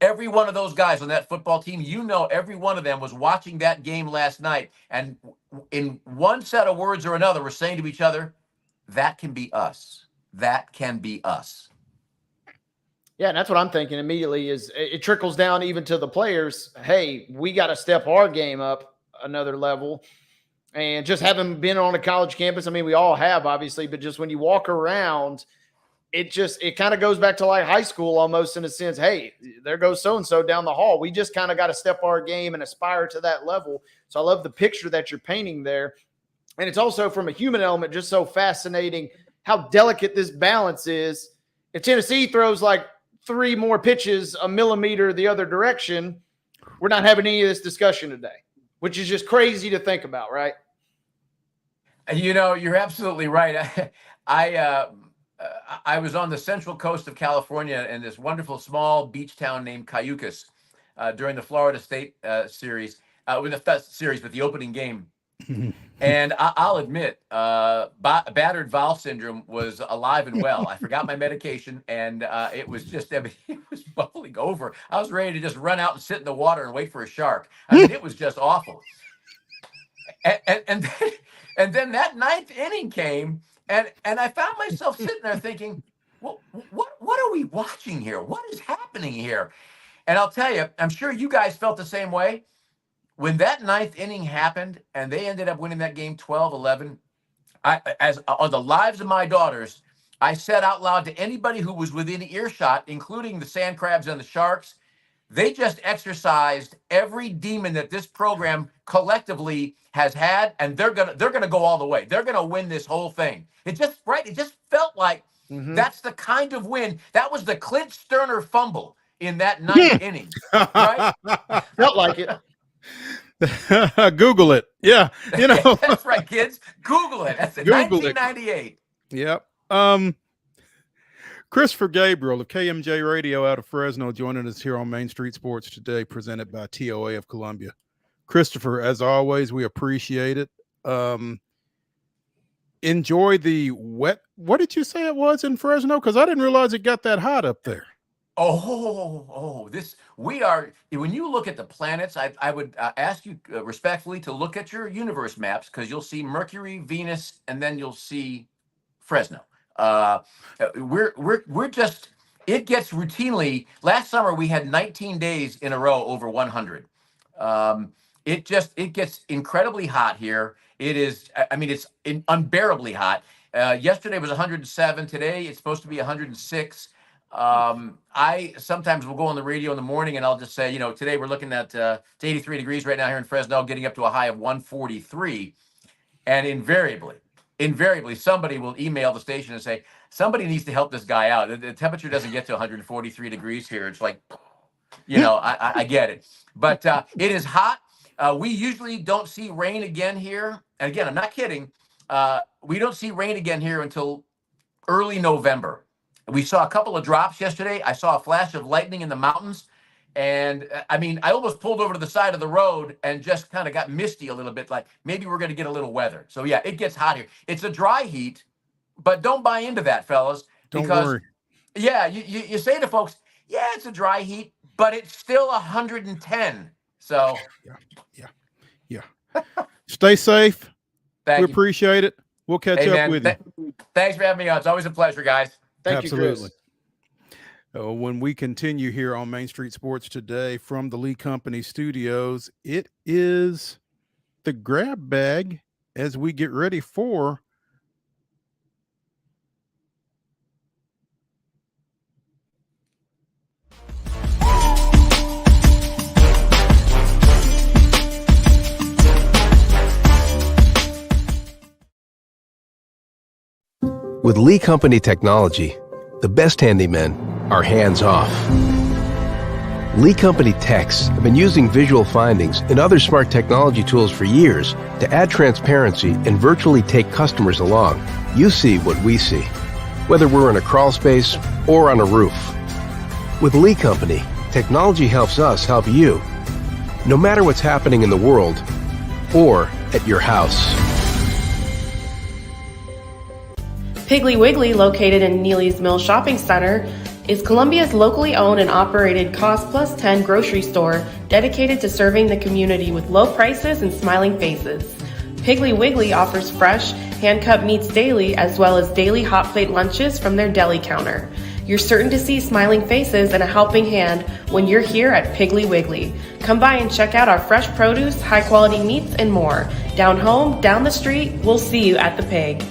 every one of those guys on that football team, every one of them was watching that game last night. And in one set of words or another, we're saying to each other, that can be us. That can be us. Yeah, and that's what I'm thinking immediately is it trickles down even to the players. Hey, we got to step our game up another level. And just having been on a college campus, I mean, we all have, obviously, but just when you walk around, it kind of goes back to like high school almost in a sense. Hey, there goes so-and-so down the hall. We just kind of got to step our game and aspire to that level. So I love the picture that you're painting there. And it's also from a human element, just so fascinating how delicate this balance is. If Tennessee throws like 3 more pitches a millimeter the other direction, we're not having any of this discussion today, which is just crazy to think about, right? You're absolutely right. I was on the central coast of California in this wonderful small beach town named Cayucas during the Florida State series, with the opening game. And I'll admit, battered valve syndrome was alive and well. I forgot my medication, and it was bubbling over. I was ready to just run out and sit in the water and wait for a shark. I mean, it was just awful. And then that 9th inning came, And I found myself sitting there thinking, well, what are we watching here? What is happening here? And I'll tell you, I'm sure you guys felt the same way. When that ninth inning happened and they ended up winning that game 12-11, as on the lives of my daughters, I said out loud to anybody who was within earshot, including the Sand Crabs and the Sharks, they just exercised every demon that this program collectively has had, and they're gonna go all the way. They're gonna win this whole thing. It just felt like that's the kind of win. That was the Clint Sterner fumble in that ninth inning, right? Felt like it. Google it. Yeah, you know. That's right, kids. Google it. That's it. Google 1998. Yep. Christopher Gabriel of KMJ Radio out of Fresno joining us here on Main Street Sports today, presented by TOA of Columbia. Christopher, as always, we appreciate it. Enjoy the what did you say it was in Fresno? Because I didn't realize it got that hot up there. We are, when you look at the planets, I would ask you respectfully to look at your universe maps, because you'll see Mercury, Venus, and then you'll see Fresno. We're just, it gets routinely, last summer we had 19 days in a row over 100. It gets incredibly hot here. It is, I mean, it's unbearably hot. Yesterday was 107. Today it's supposed to be 106. I sometimes will go on the radio in the morning and I'll just say, you know, today we're looking at 83 degrees right now here in Fresno, getting up to a high of 143. And invariably somebody will email the station and say, somebody needs to help this guy out. The temperature doesn't get to 143 degrees here. It's like, you know, I get it. But it is hot. We usually don't see rain again here. And again, I'm not kidding. We don't see rain again here until early November. We saw a couple of drops yesterday. I saw a flash of lightning in the mountains. And I mean, I almost pulled over to the side of the road and just kind of got misty a little bit, like maybe we're going to get a little weather. So yeah, it gets hot here. It's a dry heat, but don't buy into that, fellas. Don't worry. Yeah, you say to folks, yeah, it's a dry heat, but it's still 110. So yeah. Stay safe. Thank we you. Appreciate it. We'll catch up with you. Thanks for having me on. It's always a pleasure, guys. Thank you, Chris. When we continue here on Main Street Sports today from the Lee Company studios, it is the grab bag as we get ready for With Lee Company technology, the best handymen are hands-off. Lee Company techs have been using visual findings and other smart technology tools for years to add transparency and virtually take customers along. You see what we see, whether we're in a crawl space or on a roof. With Lee Company, technology helps us help you, no matter what's happening in the world or at your house. Piggly Wiggly, located in Neely's Mill Shopping Center, is Columbia's locally owned and operated Cost Plus 10 grocery store dedicated to serving the community with low prices and smiling faces. Piggly Wiggly offers fresh, hand-cut meats daily, as well as daily hot plate lunches from their deli counter. You're certain to see smiling faces and a helping hand when you're here at Piggly Wiggly. Come by and check out our fresh produce, high-quality meats, and more. Down home, down the street, we'll see you at the Pig.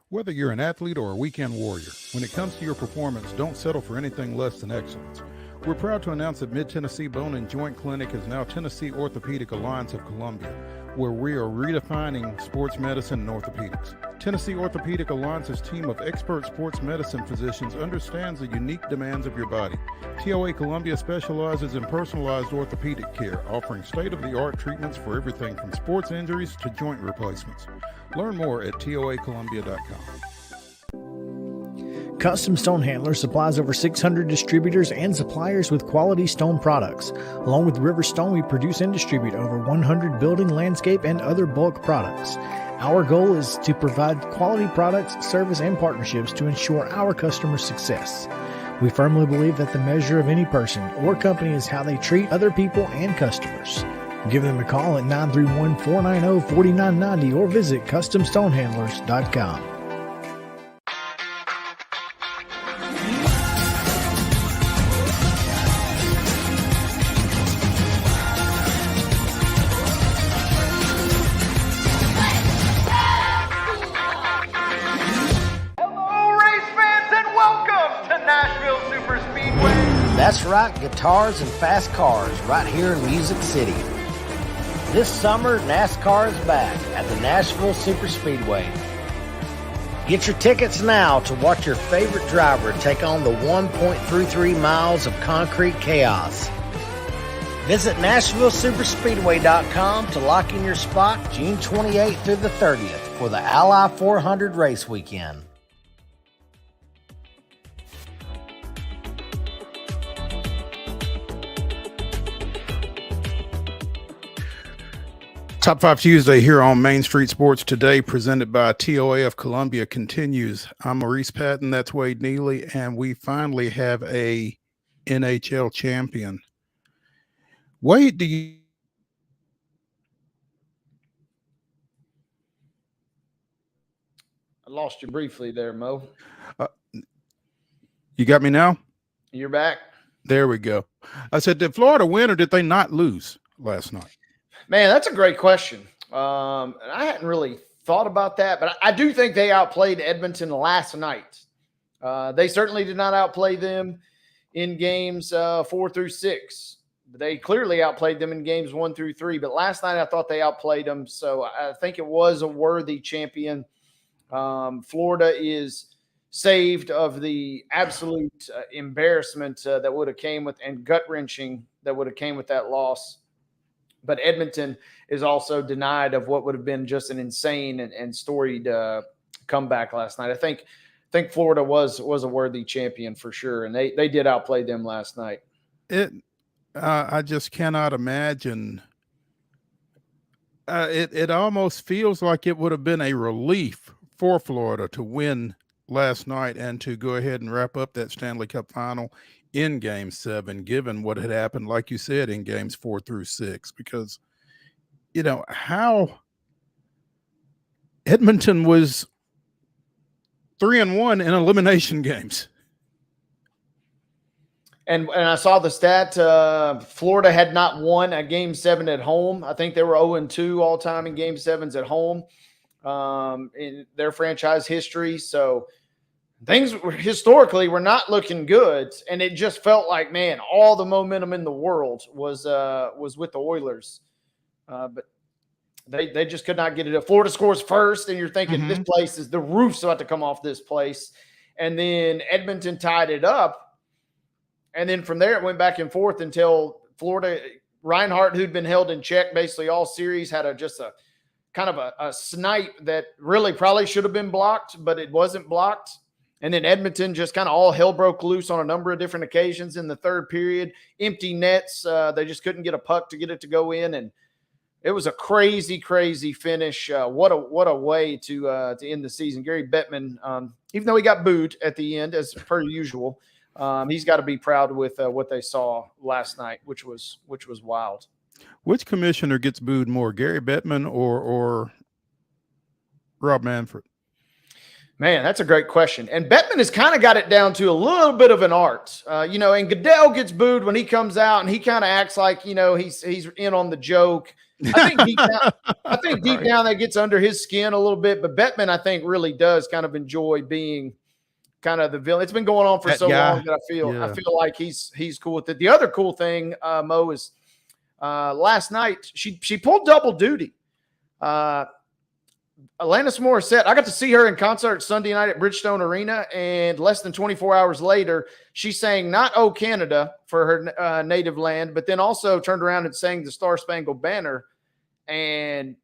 Whether you're an athlete or a weekend warrior, when it comes to your performance, don't settle for anything less than excellence. We're proud to announce that Mid-Tennessee Bone and Joint Clinic is now Tennessee Orthopedic Alliance of Columbia, where we are redefining sports medicine and orthopedics. Tennessee Orthopedic Alliance's team of expert sports medicine physicians understands the unique demands of your body. TOA Columbia specializes in personalized orthopedic care, offering state-of-the-art treatments for everything from sports injuries to joint replacements. Learn more at toacolumbia.com. Custom Stone Handler supplies over 600 distributors and suppliers with quality stone products. Along with River Stone, we produce and distribute over 100 building, landscape, and other bulk products. Our goal is to provide quality products, service, and partnerships to ensure our customers' success. We firmly believe that the measure of any person or company is how they treat other people and customers. Give them a call at 931-490-4990 or visit CustomStonehandlers.com. That's right, guitars and fast cars right here in Music City. This summer, NASCAR is back at the Nashville Superspeedway. Get your tickets now to watch your favorite driver take on the 1.33 miles of concrete chaos. Visit NashvilleSuperspeedway.com to lock in your spot June 28th through the 30th for the Ally 400 race weekend. Top 5 Tuesday here on Main Street Sports Today, presented by TOAF Columbia, continues. I'm Maurice Patton, that's Wade Neely, and we finally have a NHL champion. Wade, do you... I lost you briefly there, Mo. You got me now? You're back. There we go. I said, did Florida win or did they not lose last night? Man, that's a great question. And I hadn't really thought about that, but I do think they outplayed Edmonton last night. They certainly did not outplay them in games 4 through 6. They clearly outplayed them in games 1 through 3, but last night I thought they outplayed them. So I think it was a worthy champion. Florida is saved of the absolute embarrassment that would have came with, and gut wrenching that would have came with that loss. But Edmonton is also denied of what would have been just an insane and storied comeback last night. I think Florida was a worthy champion for sure, and they did outplay them last night. I just cannot imagine. It almost feels like it would have been a relief for Florida to win last night and to go ahead and wrap up that Stanley Cup final in Game 7, given what had happened, like you said, in games 4 through 6, because, you know, how Edmonton was 3-1 in elimination games. And I saw the stat, Florida had not won a Game 7 at home. I think they were 0-2 all time in Game 7s at home in their franchise history. So things historically were not looking good, and it just felt like, man, all the momentum in the world was with the Oilers, but they just could not get it up. Florida scores first, and you're thinking this place is, the roof's about to come off this place, and then Edmonton tied it up, and then from there it went back and forth until Florida, Reinhart, who'd been held in check basically all series, had a kind of a snipe that really probably should have been blocked, but it wasn't blocked. And then Edmonton just kind of all hell broke loose on a number of different occasions in the third period. Empty nets. They just couldn't get a puck to get it to go in. And it was a crazy, crazy finish. What a way to end the season. Gary Bettman, even though he got booed at the end, as per usual, he's got to be proud with what they saw last night, which was wild. Which commissioner gets booed more, Gary Bettman or Rob Manfred? Man, that's a great question. And Bettman has kind of got it down to a little bit of an art. And Goodell gets booed when he comes out, and he kind of acts like, he's in on the joke. I think deep down that gets under his skin a little bit. But Bettman, I think, really does kind of enjoy being kind of the villain. It's been going on for so long that I feel like he's cool with it. The other cool thing, Mo, is last night she pulled double duty. Alanis Morissette, I got to see her in concert Sunday night at Bridgestone Arena, and less than 24 hours later, she sang not "Oh Canada" for her native land, but then also turned around and sang the Star Spangled Banner. And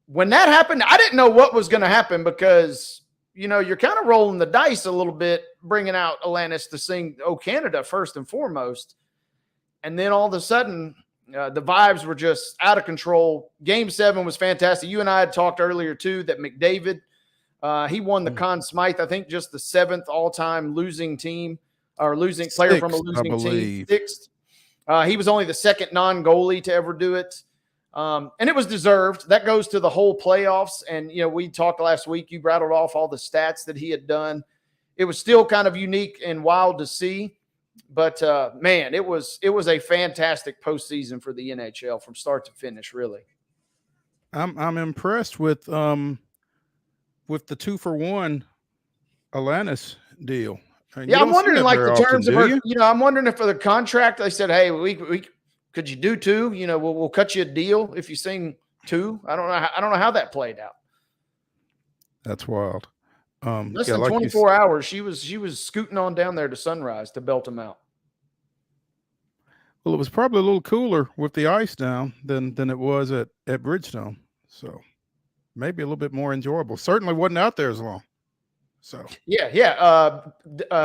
when that happened, I didn't know what was going to happen because, you're kind of rolling the dice a little bit, bringing out Alanis to sing "Oh Canada" first and foremost. And then all of a sudden, the vibes were just out of control. Game 7 was fantastic. You and I had talked earlier, too, that McDavid, he won the Conn Smythe, I think just the 7th all-time losing team, or losing player from a losing team. 6th. He was only the 2nd non-goalie to ever do it. And it was deserved. That goes to the whole playoffs. And, we talked last week. You rattled off all the stats that he had done. It was still kind of unique and wild to see. But, man, it was a fantastic postseason for the NHL from start to finish, really. I'm impressed with the 2-for-1 Alanis deal. And Yeah, you I'm don't see wondering that like very the often, terms of do her, you? I'm wondering if for the contract they said, hey, we could you do 2? We'll cut you a deal if you sing 2. I don't know. I don't know how that played out. That's wild. Less Yeah, than like 24 hours, she was scooting on down there to Sunrise to belt him out. well, it was probably a little cooler with the ice down than it was at Bridgestone. So maybe a little bit more enjoyable. Certainly wasn't out there as long. So Yeah.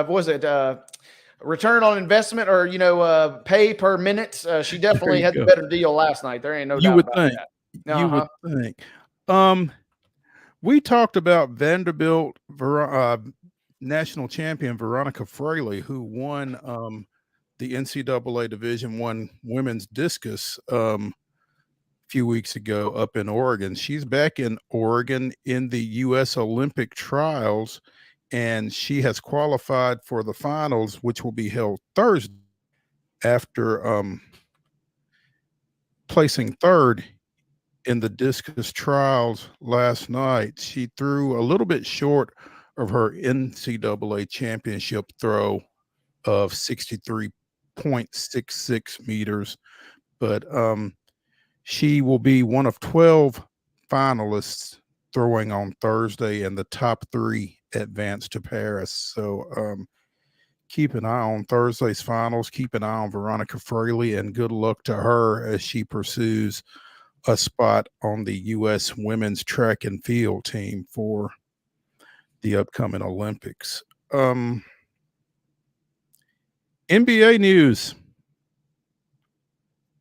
Was it return on investment or pay per minute? She there definitely you had the go. better deal last night. There ain't no You doubt would about think. that. You would think. We talked about Vanderbilt national champion Veronica Fraley, who won the NCAA Division I women's discus a few weeks ago up in Oregon. She's back in Oregon in the U.S. Olympic trials, and she has qualified for the finals, which will be held Thursday after placing third in the discus trials last night. She threw a little bit short of her NCAA championship throw of 63.66 meters, but she will be one of 12 finalists throwing on Thursday, and the top 3 advance to Paris. So keep an eye on Thursday's finals. Keep an eye on Veronica Fraley, and good luck to her as she pursues a spot on the U.S. women's track and field team for the upcoming Olympics. NBA news.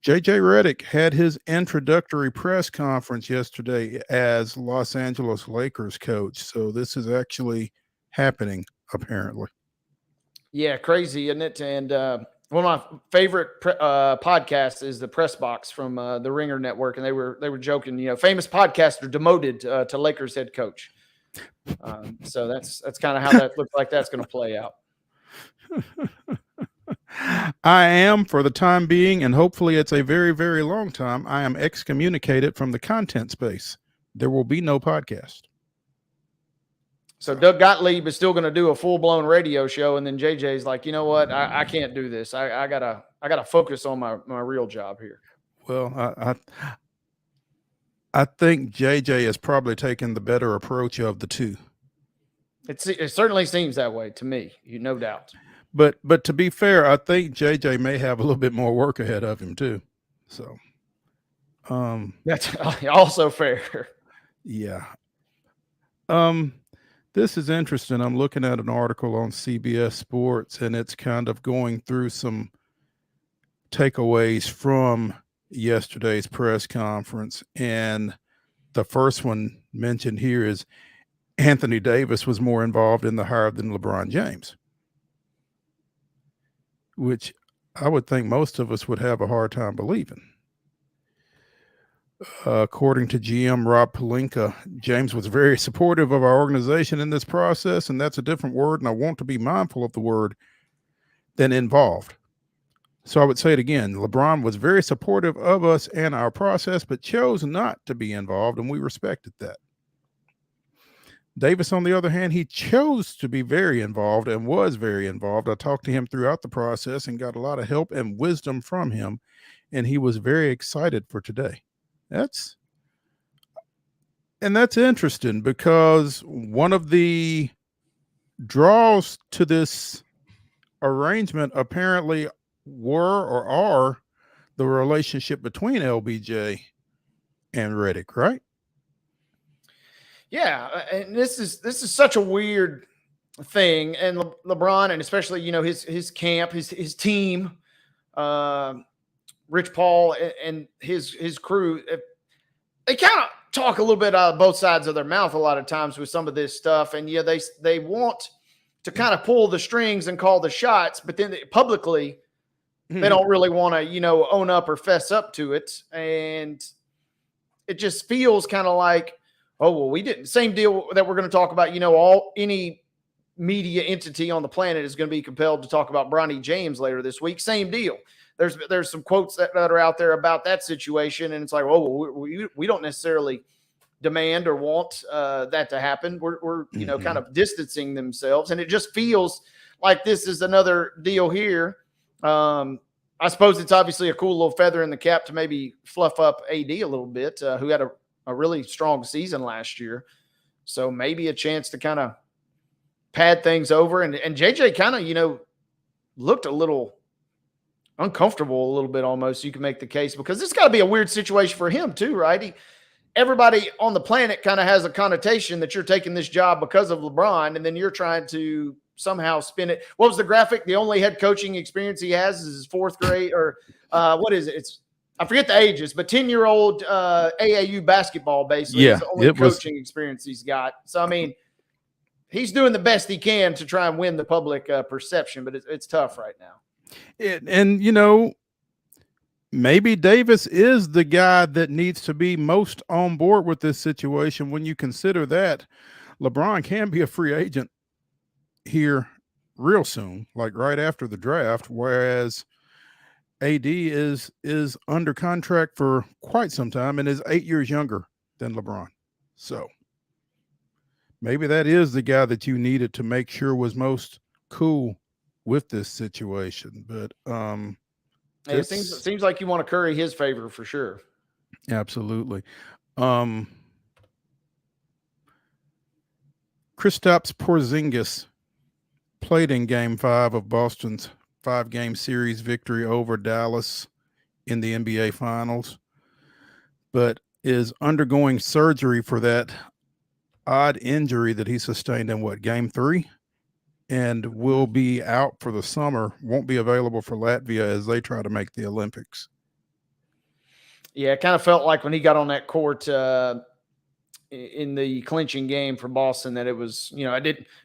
JJ Redick had his introductory press conference yesterday as Los Angeles Lakers coach. So this is actually happening, apparently. Yeah, crazy, isn't it? And one of my favorite podcasts is the Press Box from the Ringer Network, and they were joking. Famous podcaster demoted to Lakers head coach. So that's kind of how that looks like that's going to play out. I am, for the time being, and hopefully it's a very, very long time, I am excommunicated from the content space. There will be no podcast. So Doug Gottlieb is still going to do a full-blown radio show, and then JJ's like, you know what? I can't do this. I gotta focus on my real job here. Well, I think JJ has probably taken the better approach of the two. It certainly seems that way to me, no doubt. But to be fair, I think JJ may have a little bit more work ahead of him too. So that's also fair. Yeah. This is interesting. I'm looking at an article on CBS Sports, and it's kind of going through some takeaways from yesterday's press conference. And the first one mentioned here is Anthony Davis was more involved in the hire than LeBron James, which I would think most of us would have a hard time believing. According to GM Rob Pelinka, James was very supportive of our organization in this process, and that's a different word, and I want to be mindful of the word, than involved. So I would say it again. LeBron was very supportive of us and our process, but chose not to be involved, and we respected that. Davis, on the other hand, he chose to be very involved and was very involved. I talked to him throughout the process and got a lot of help and wisdom from him, and he was very excited for today. That's interesting, because one of the draws to this arrangement apparently were or are the relationship between LBJ and Redick, right? Yeah, and this is such a weird thing, and LeBron, and especially his camp, his team, Rich Paul and his crew, they kind of talk a little bit out of both sides of their mouth a lot of times with some of this stuff, and they want to kind of pull the strings and call the shots, but then publicly they don't really want to own up or fess up to it, and it just feels kind of like, oh, well, we didn't. Same deal that we're going to talk about. Any media entity on the planet is going to be compelled to talk about Bronny James later this week. Same deal. There's some quotes that are out there about that situation, and it's like, oh, well, we don't necessarily demand or want that to happen. We're kind of distancing themselves, and it just feels like this is another deal here. I suppose it's obviously a cool little feather in the cap to maybe fluff up AD a little bit, who had a really strong season last year. So maybe a chance to kind of pad things over. And JJ kind of, looked a little uncomfortable a little bit almost. You can make the case because it's got to be a weird situation for him too, right? Everybody on the planet kind of has a connotation that you're taking this job because of LeBron, and then you're trying to somehow spin it. What was the graphic? The only head coaching experience he has is his fourth grade, or what is it? I forget the ages, but 10-year-old AAU basketball basically is the only coaching experience he's got. So, I mean, he's doing the best he can to try and win the public perception, but it's tough right now. Maybe Davis is the guy that needs to be most on board with this situation when you consider that LeBron can be a free agent here real soon, like right after the draft, whereas AD is under contract for quite some time and is 8 years younger than LeBron. So maybe that is the guy that you needed to make sure was most cool with this situation. But it seems like you want to curry his favor for sure. Absolutely. Kristaps Porzingis played in Game 5 of Boston's 5-game series victory over Dallas in the NBA Finals, but is undergoing surgery for that odd injury that he sustained in Game 3, and will be out for the summer, won't be available for Latvia as they try to make the Olympics. Yeah, it kind of felt like when he got on that court in the clinching game for Boston that it was,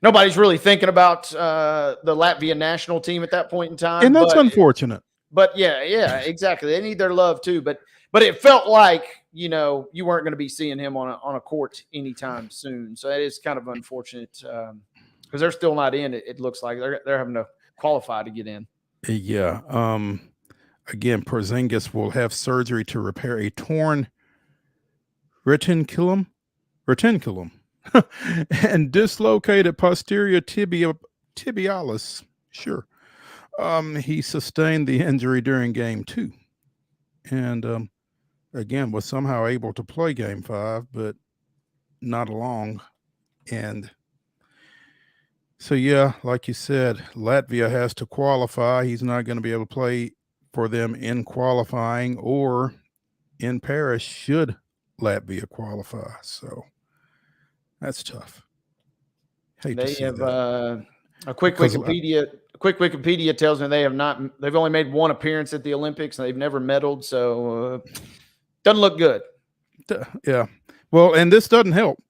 nobody's really thinking about the Latvian national team at that point in time. And that's unfortunate. But yeah, exactly. They need their love too. But it felt like, you weren't going to be seeing him on a court anytime soon. So that is kind of unfortunate because they're still not in. It looks like they're having to qualify to get in. Yeah. Again, Porzingis will have surgery to repair a torn retinculum and dislocated posterior tibialis. Sure. He sustained the injury during Game 2 and again was somehow able to play Game 5, but not long. And so, yeah, like you said, Latvia has to qualify. He's not going to be able to play for them in qualifying or in Paris should Latvia qualify. So that's tough. They have a quick Wikipedia tells me they've only made one appearance at the Olympics and they've never medaled. So doesn't look good. Yeah. Well, and this doesn't help.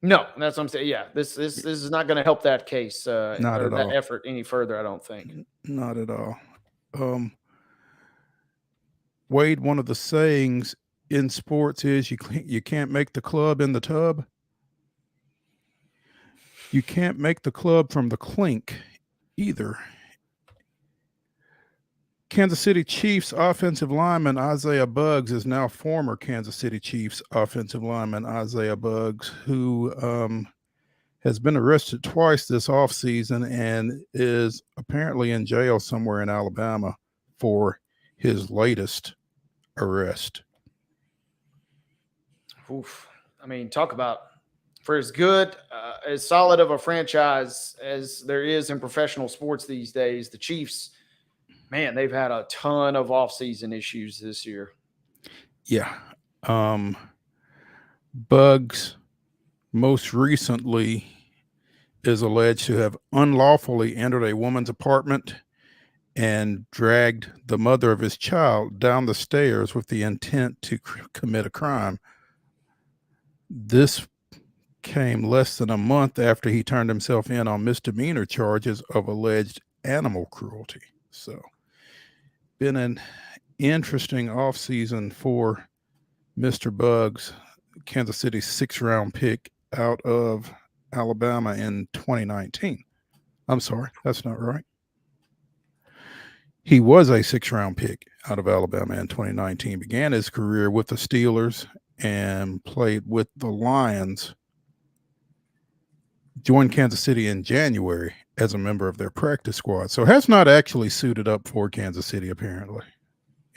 No, that's what I'm saying. Yeah, this is not going to help that case, not at that all. effort any further. I don't think. Not at all. Wade, one of the sayings in sports is you can't make the club in the tub. You can't make the club from the clink either. Kansas City Chiefs offensive lineman Isaiah Buggs is now former Kansas City Chiefs offensive lineman Isaiah Buggs, who has been arrested twice this offseason and is apparently in jail somewhere in Alabama for his latest arrest. Oof. I mean, talk about for as good, as solid of a franchise as there is in professional sports these days, the Chiefs, man, they've had a ton of offseason issues this year. Yeah. Buggs most recently is alleged to have unlawfully entered a woman's apartment and dragged the mother of his child down the stairs with the intent to commit a crime. This came less than a month after he turned himself in on misdemeanor charges of alleged animal cruelty. So, been an interesting offseason for Mr. Buggs, Kansas City's 6th-round pick out of Alabama in 2019. I'm sorry, that's not right. He was a 6th-round pick out of Alabama in 2019, began his career with the Steelers and played with the Lions joined Kansas City in January as a member of their practice squad. So has not actually suited up for Kansas City apparently,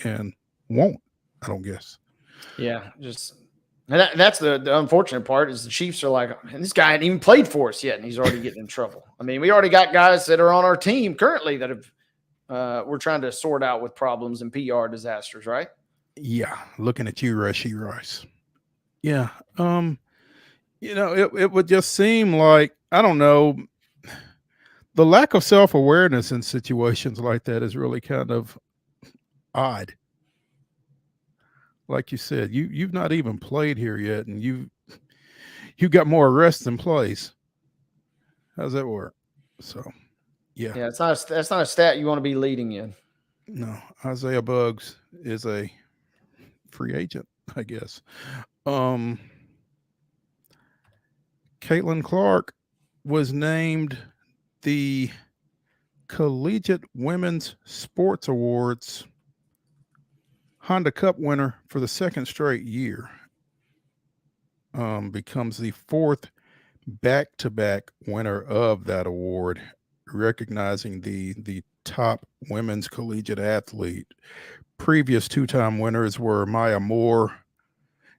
and won't, I don't guess. Yeah, just that's the unfortunate part is the Chiefs are like, and this guy hadn't even played for us yet, and he's already getting in trouble. I mean, we already got guys that are on our team currently that have we're trying to sort out with problems and PR disasters, right? Yeah, looking at you, Rashee Rice. Yeah, it would just seem like, I don't know, the lack of self-awareness in situations like that is really kind of odd. Like you said, you've not even played here yet, and you got more arrests than plays. How's that work? So, yeah, that's not a stat you want to be leading in. No, Isaiah Buggs is a free agent, I guess. Caitlin Clark was named the Collegiate Women's Sports Awards Honda Cup winner for the second straight year. Becomes the fourth back-to-back winner of that award, recognizing the top women's collegiate athlete. Previous two-time winners were Maya Moore,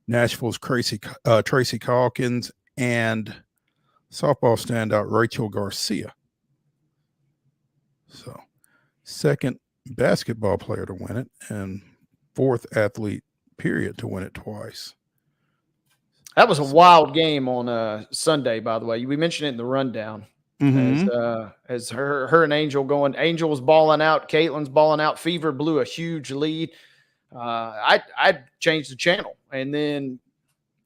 Nashville's Tracy Calkins, and softball standout Rachel Garcia. So, second basketball player to win it, and fourth athlete, period, to win it twice. That was a wild game on Sunday, by the way. We mentioned it in the rundown. As her and Angel going. Angel was balling out. Caitlin's balling out. Fever blew a huge lead. I changed the channel, and then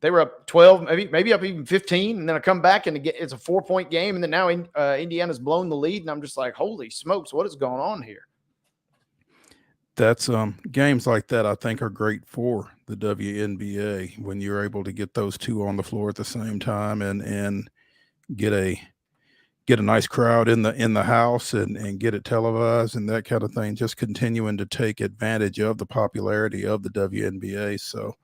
they were up 12, maybe up even 15, and then I come back and it's a 4-point game, and then now Indiana's blown the lead, and I'm just like, holy smokes, what is going on here? That's games like that I think are great for the WNBA when you're able to get those two on the floor at the same time and get a nice crowd in the house and get it televised and that kind of thing, just continuing to take advantage of the popularity of the WNBA. So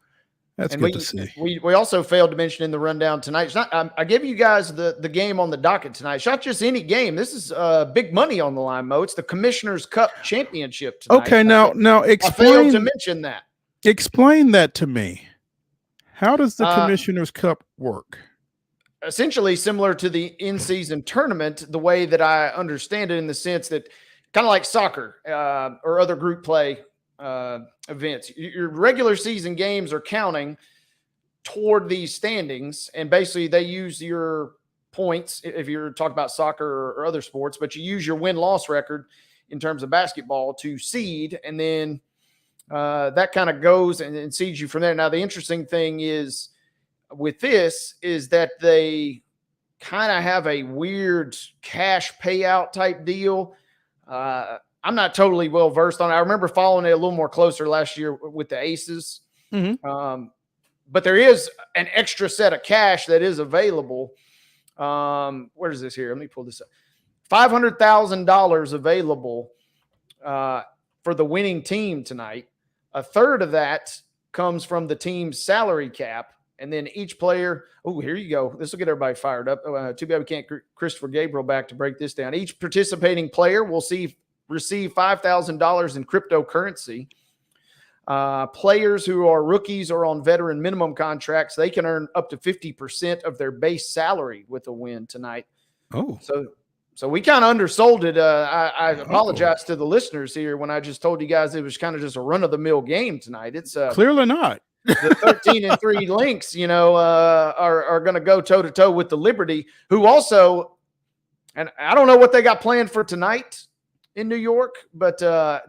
that's good to see. We also failed to mention in the rundown tonight. It's not, I gave you guys the game on the docket tonight. It's not just any game. This is big money on the line, Mo. It's the Commissioner's Cup Championship tonight. Okay, now explain. I failed to mention that. Explain that to me. How does the Commissioner's Cup work? Essentially similar to the in-season tournament, the way that I understand it, in the sense that kind of like soccer or other group play events. Your regular season games are counting toward these standings, and basically they use your points if you're talking about soccer or other sports, but you use your win-loss record in terms of basketball to seed, and then that kind of goes and seeds you from there. Now, the interesting thing is with this is that they kind of have a weird cash payout type deal. I'm not totally well versed on it. I remember following it a little more closer last year with the Aces. But there is an extra set of cash that is available. Where is this here? Let me pull this up. $500,000 available for the winning team tonight. A third of that comes from the team's salary cap. And then each player, oh, here you go. This will get everybody fired up. Too bad we can't get Christopher Gabriel back to break this down. Each participating player will receive $5,000 in cryptocurrency. Players who are rookies or on veteran minimum contracts, they can earn up to 50% of their base salary with a win tonight. Oh, so we kind of undersold it. I apologize to the listeners here when I just told you guys it was kind of just a run-of-the-mill game tonight. It's clearly not. The 13-3 Lynx, are going to go toe-to-toe with the Liberty, who also, and I don't know what they got planned for tonight in New York, but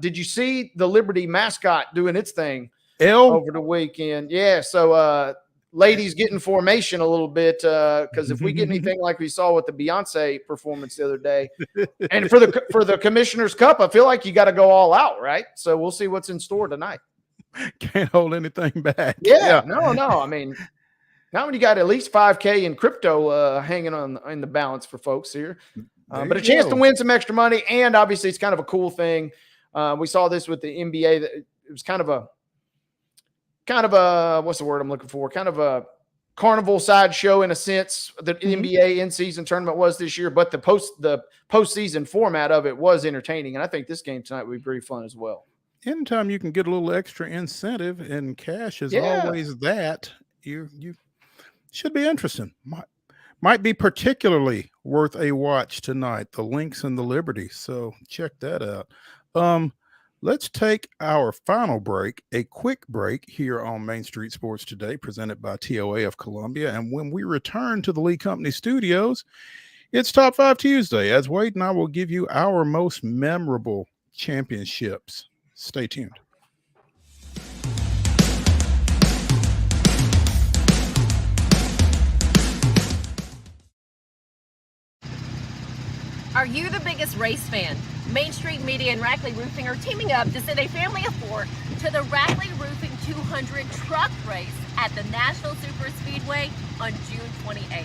did you see the Liberty mascot doing its thing over the weekend? Yeah, so ladies get in formation a little bit, because if we get anything like we saw with the Beyonce performance the other day, and for the Commissioner's Cup, I feel like you got to go all out, right? So we'll see what's in store tonight. Can't hold anything back. Yeah. No. I mean, now when you got at least $5,000 in crypto hanging in the balance for folks here, but a chance to win some extra money, and obviously it's kind of a cool thing. We saw this with the NBA. That it was kind of a what's the word I'm looking for? Kind of a carnival sideshow in a sense. The NBA in-season tournament was this year, but the postseason format of it was entertaining, and I think this game tonight would be pretty fun as well. Anytime you can get a little extra incentive, and cash is always that, you should be interesting. Might be particularly worth a watch tonight. The Lynx and the Liberty, so check that out. Let's take our final break, a quick break here on Main Street Sports Today, presented by TOA of Columbia. And when we return to the Lee Company studios, it's Top 5 Tuesday, as Wade and I will give you our most memorable championships. Stay tuned. Are you the biggest race fan? Main Street Media and Rackley Roofing are teaming up to send a family of 4 to the Rackley Roofing 200 truck race at the Nashville Super Speedway on June 28th.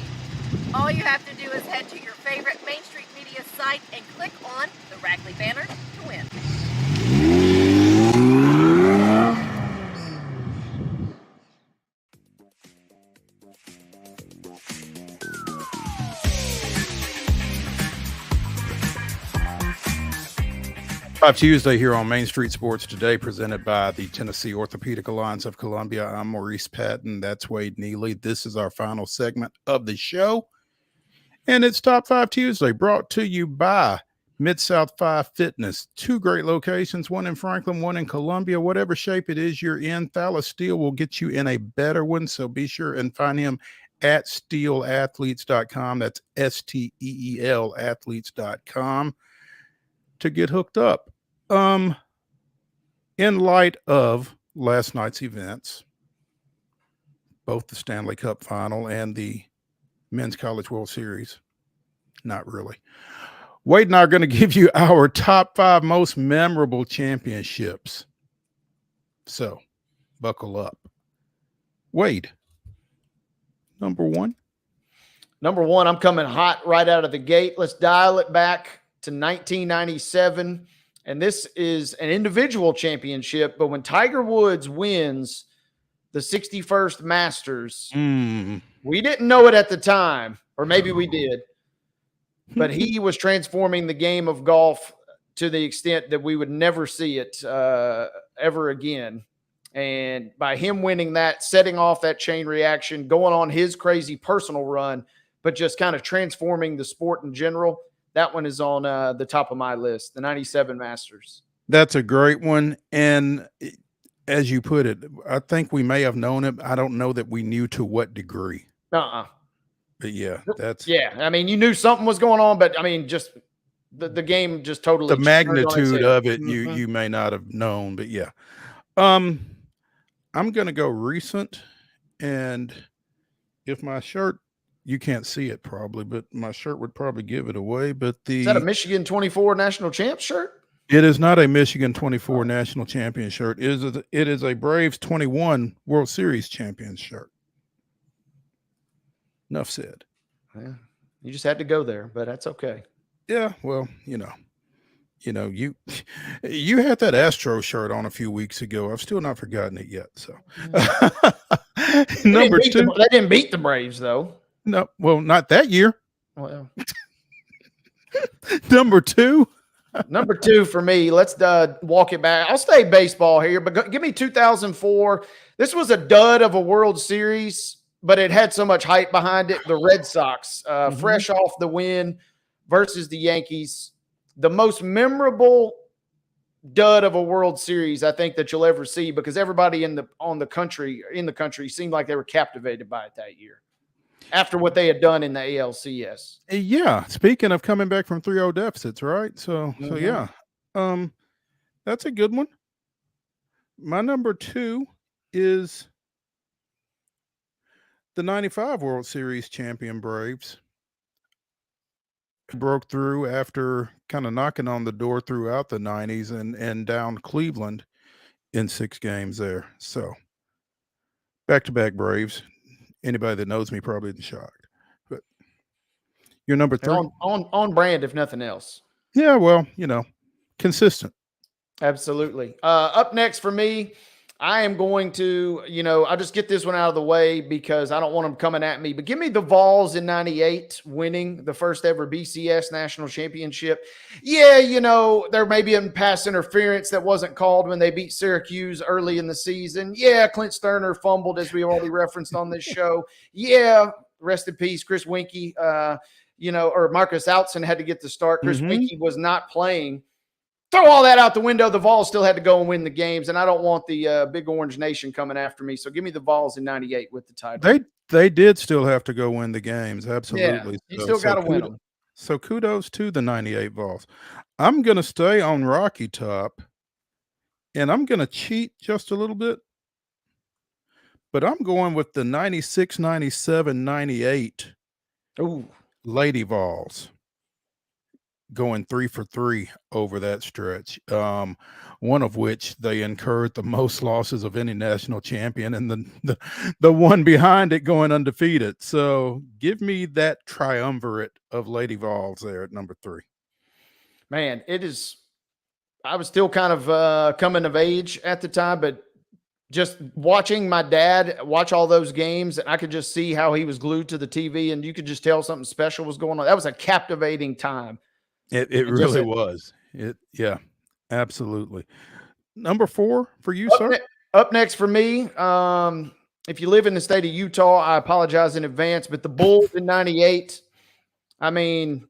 All you have to do is head to your favorite Main Street Media site and click on the Rackley banner to win. 5 Tuesday here on Main Street Sports Today, presented by the Tennessee Orthopedic Alliance of Columbia. I'm Maurice Patton. That's Wade Neely. This is our final segment of the show. And it's Top 5 Tuesday, brought to you by Mid-South 5 Fitness. 2 great locations, one in Franklin, one in Columbia. Whatever shape it is you're in, Thala Steel will get you in a better one. So be sure and find him at steelathletes.com. That's STEEL athletes.com to get hooked up. In light of last night's events, both the Stanley Cup final and the Men's College World Series, not really. Wade and I are going to give you our top 5 most memorable championships. So, buckle up. Wade, number 1. Number 1, I'm coming hot right out of the gate. Let's dial it back to 1997. And this is an individual championship, but when Tiger Woods wins the 61st Masters, we didn't know it at the time, or maybe we did, but he was transforming the game of golf to the extent that we would never see it ever again. And by him winning that, setting off that chain reaction, going on his crazy personal run, but just kind of transforming the sport in general, that one is on the top of my list, the 97 Masters. That's a great one. And as you put it, I think we may have known it. I don't know that we knew to what degree. But yeah, I mean, you knew something was going on, but I mean, just the game just totally the magnitude of it, you may not have known, but yeah. I'm gonna go recent, and if my shirt, you can't see it probably, but my shirt would probably give it away. But is that a Michigan 24 national champ shirt? It is not a Michigan 24 national champion shirt. It is a Braves 21 World Series champion shirt. Enough said. Yeah, you just had to go there, but that's okay. Yeah, well, you had that Astro shirt on a few weeks ago. I've still not forgotten it yet. So number 2, they didn't beat the Braves though. No, well, not that year. Well, number 2. Number 2 for me. Let's walk it back. I'll stay baseball here, but give me 2004. This was a dud of a World Series, but it had so much hype behind it. The Red Sox, fresh off the win versus the Yankees. The most memorable dud of a World Series I think that you'll ever see, because everybody in the country seemed like they were captivated by it that year, after what they had done in the ALCS. Yeah. Speaking of coming back from 3-0 deficits, right? So yeah. That's a good one. My number 2 is the 95 World Series champion Braves. Broke through after kind of knocking on the door throughout the 90s and down Cleveland in 6 games there. So back-to-back Braves. Anybody that knows me probably isn't shocked. But you're number 3. On brand, if nothing else. Yeah, well, consistent. Absolutely. Up next for me, I am going to, I'll just get this one out of the way because I don't want them coming at me. But give me the Vols in '98 winning the first ever BCS national championship. Yeah, there may be a pass interference that wasn't called when they beat Syracuse early in the season. Yeah, Clint Sterner fumbled, as we already referenced on this show. Yeah, rest in peace, Chris Winkie. Or Marcus Outson had to get the start. Chris Winkie was not playing. Throw all that out the window. The Vols still had to go and win the games, and I don't want the Big Orange Nation coming after me. So give me the Vols in '98 with the title. They did still have to go win the games, absolutely. Yeah, you still got to win them. So kudos to the '98 Vols. I'm going to stay on Rocky Top, and I'm going to cheat just a little bit, but I'm going with the '96, '97, '98 Lady Vols. Going 3 for 3 over that stretch, one of which they incurred the most losses of any national champion, and the one behind it going undefeated. So give me that triumvirate of Lady Vols there at number 3. Man, it is. I was still kind of coming of age at the time, but just watching my dad watch all those games, and I could just see how he was glued to the TV, and you could just tell something special was going on. That was a captivating time. It really was. Yeah, absolutely. Number 4 for you, sir? Up next for me, if you live in the state of Utah, I apologize in advance, but the Bulls in '98, I mean,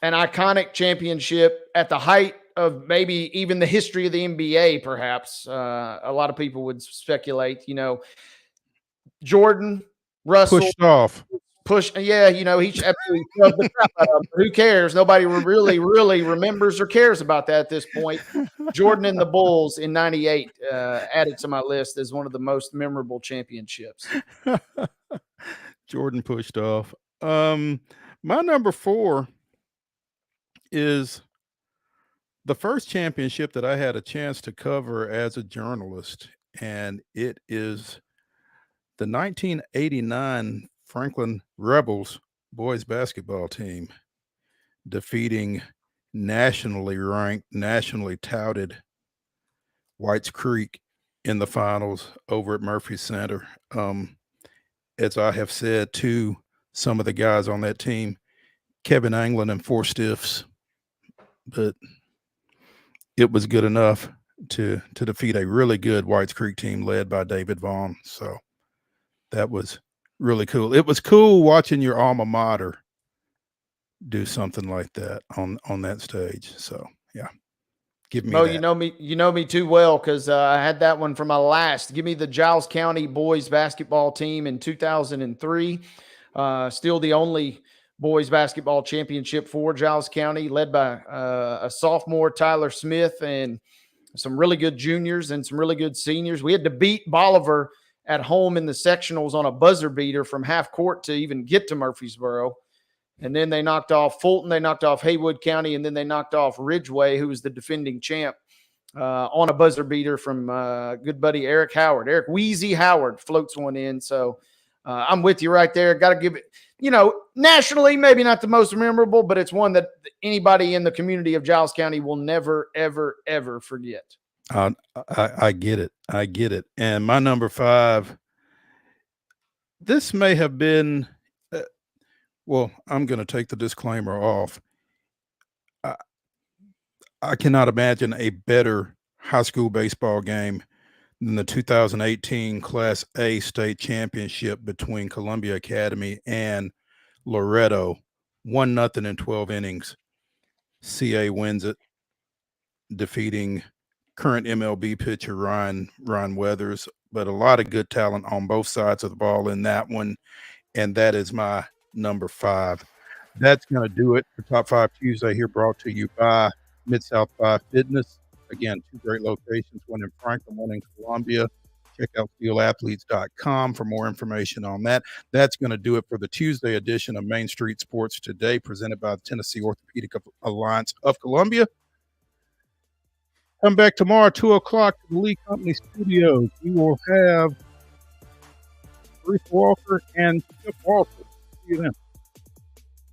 an iconic championship at the height of maybe even the history of the NBA, perhaps. A lot of people would speculate, Jordan, Russell. Pushed off. He absolutely shoved the crap out of him. Who cares? Nobody really, really remembers or cares about that at this point. Jordan and the Bulls in '98 added to my list as one of the most memorable championships. Jordan pushed off. My number 4 is the first championship that I had a chance to cover as a journalist, and it is the 1989 Franklin Rebels boys basketball team defeating nationally ranked, nationally touted Whites Creek in the finals over at Murphy Center. As I have said to some of the guys on that team, Kevin Anglin and 4 stiffs, but it was good enough to defeat a really good Whites Creek team led by David Vaughn. So that was really cool. It was cool watching your alma mater do something like that on that stage. So yeah, give me that. You know me too well because I had that one for my last. Give me the Giles County boys basketball team in 2003. Still the only boys basketball championship for Giles County, led by a sophomore, Tyler Smith, and some really good juniors and some really good seniors. We had to beat Bolivar at home in the sectionals on a buzzer beater from half court to even get to Murfreesboro. And then they knocked off Fulton, they knocked off Haywood County, and then they knocked off Ridgeway, who was the defending champ, on a buzzer beater from good buddy Eric Howard. Eric Wheezy Howard floats one in. So I'm with you right there. Got to give it, nationally, maybe not the most memorable, but it's one that anybody in the community of Giles County will never, ever, ever forget. I get it. I get it. And my number 5, this may have been, I'm going to take the disclaimer off. I cannot imagine a better high school baseball game than the 2018 Class A state championship between Columbia Academy and Loretto. 1-0 in 12 innings. CA wins it, defeating current MLB pitcher Ryan Weathers, but a lot of good talent on both sides of the ball in that one, and that is my number 5. That's going to do it for Top 5 Tuesday here, brought to you by Mid-South 5 Fitness. Again, 2 great locations, one in Franklin, one in Columbia. Check out steelathletes.com for more information on that. That's going to do it for the Tuesday edition of Main Street Sports Today, presented by the Tennessee Orthopedic Alliance of Columbia. Come back tomorrow, 2 o'clock, to the Lee Company Studios. We will have Bruce Walker and Chip Walter. See you then.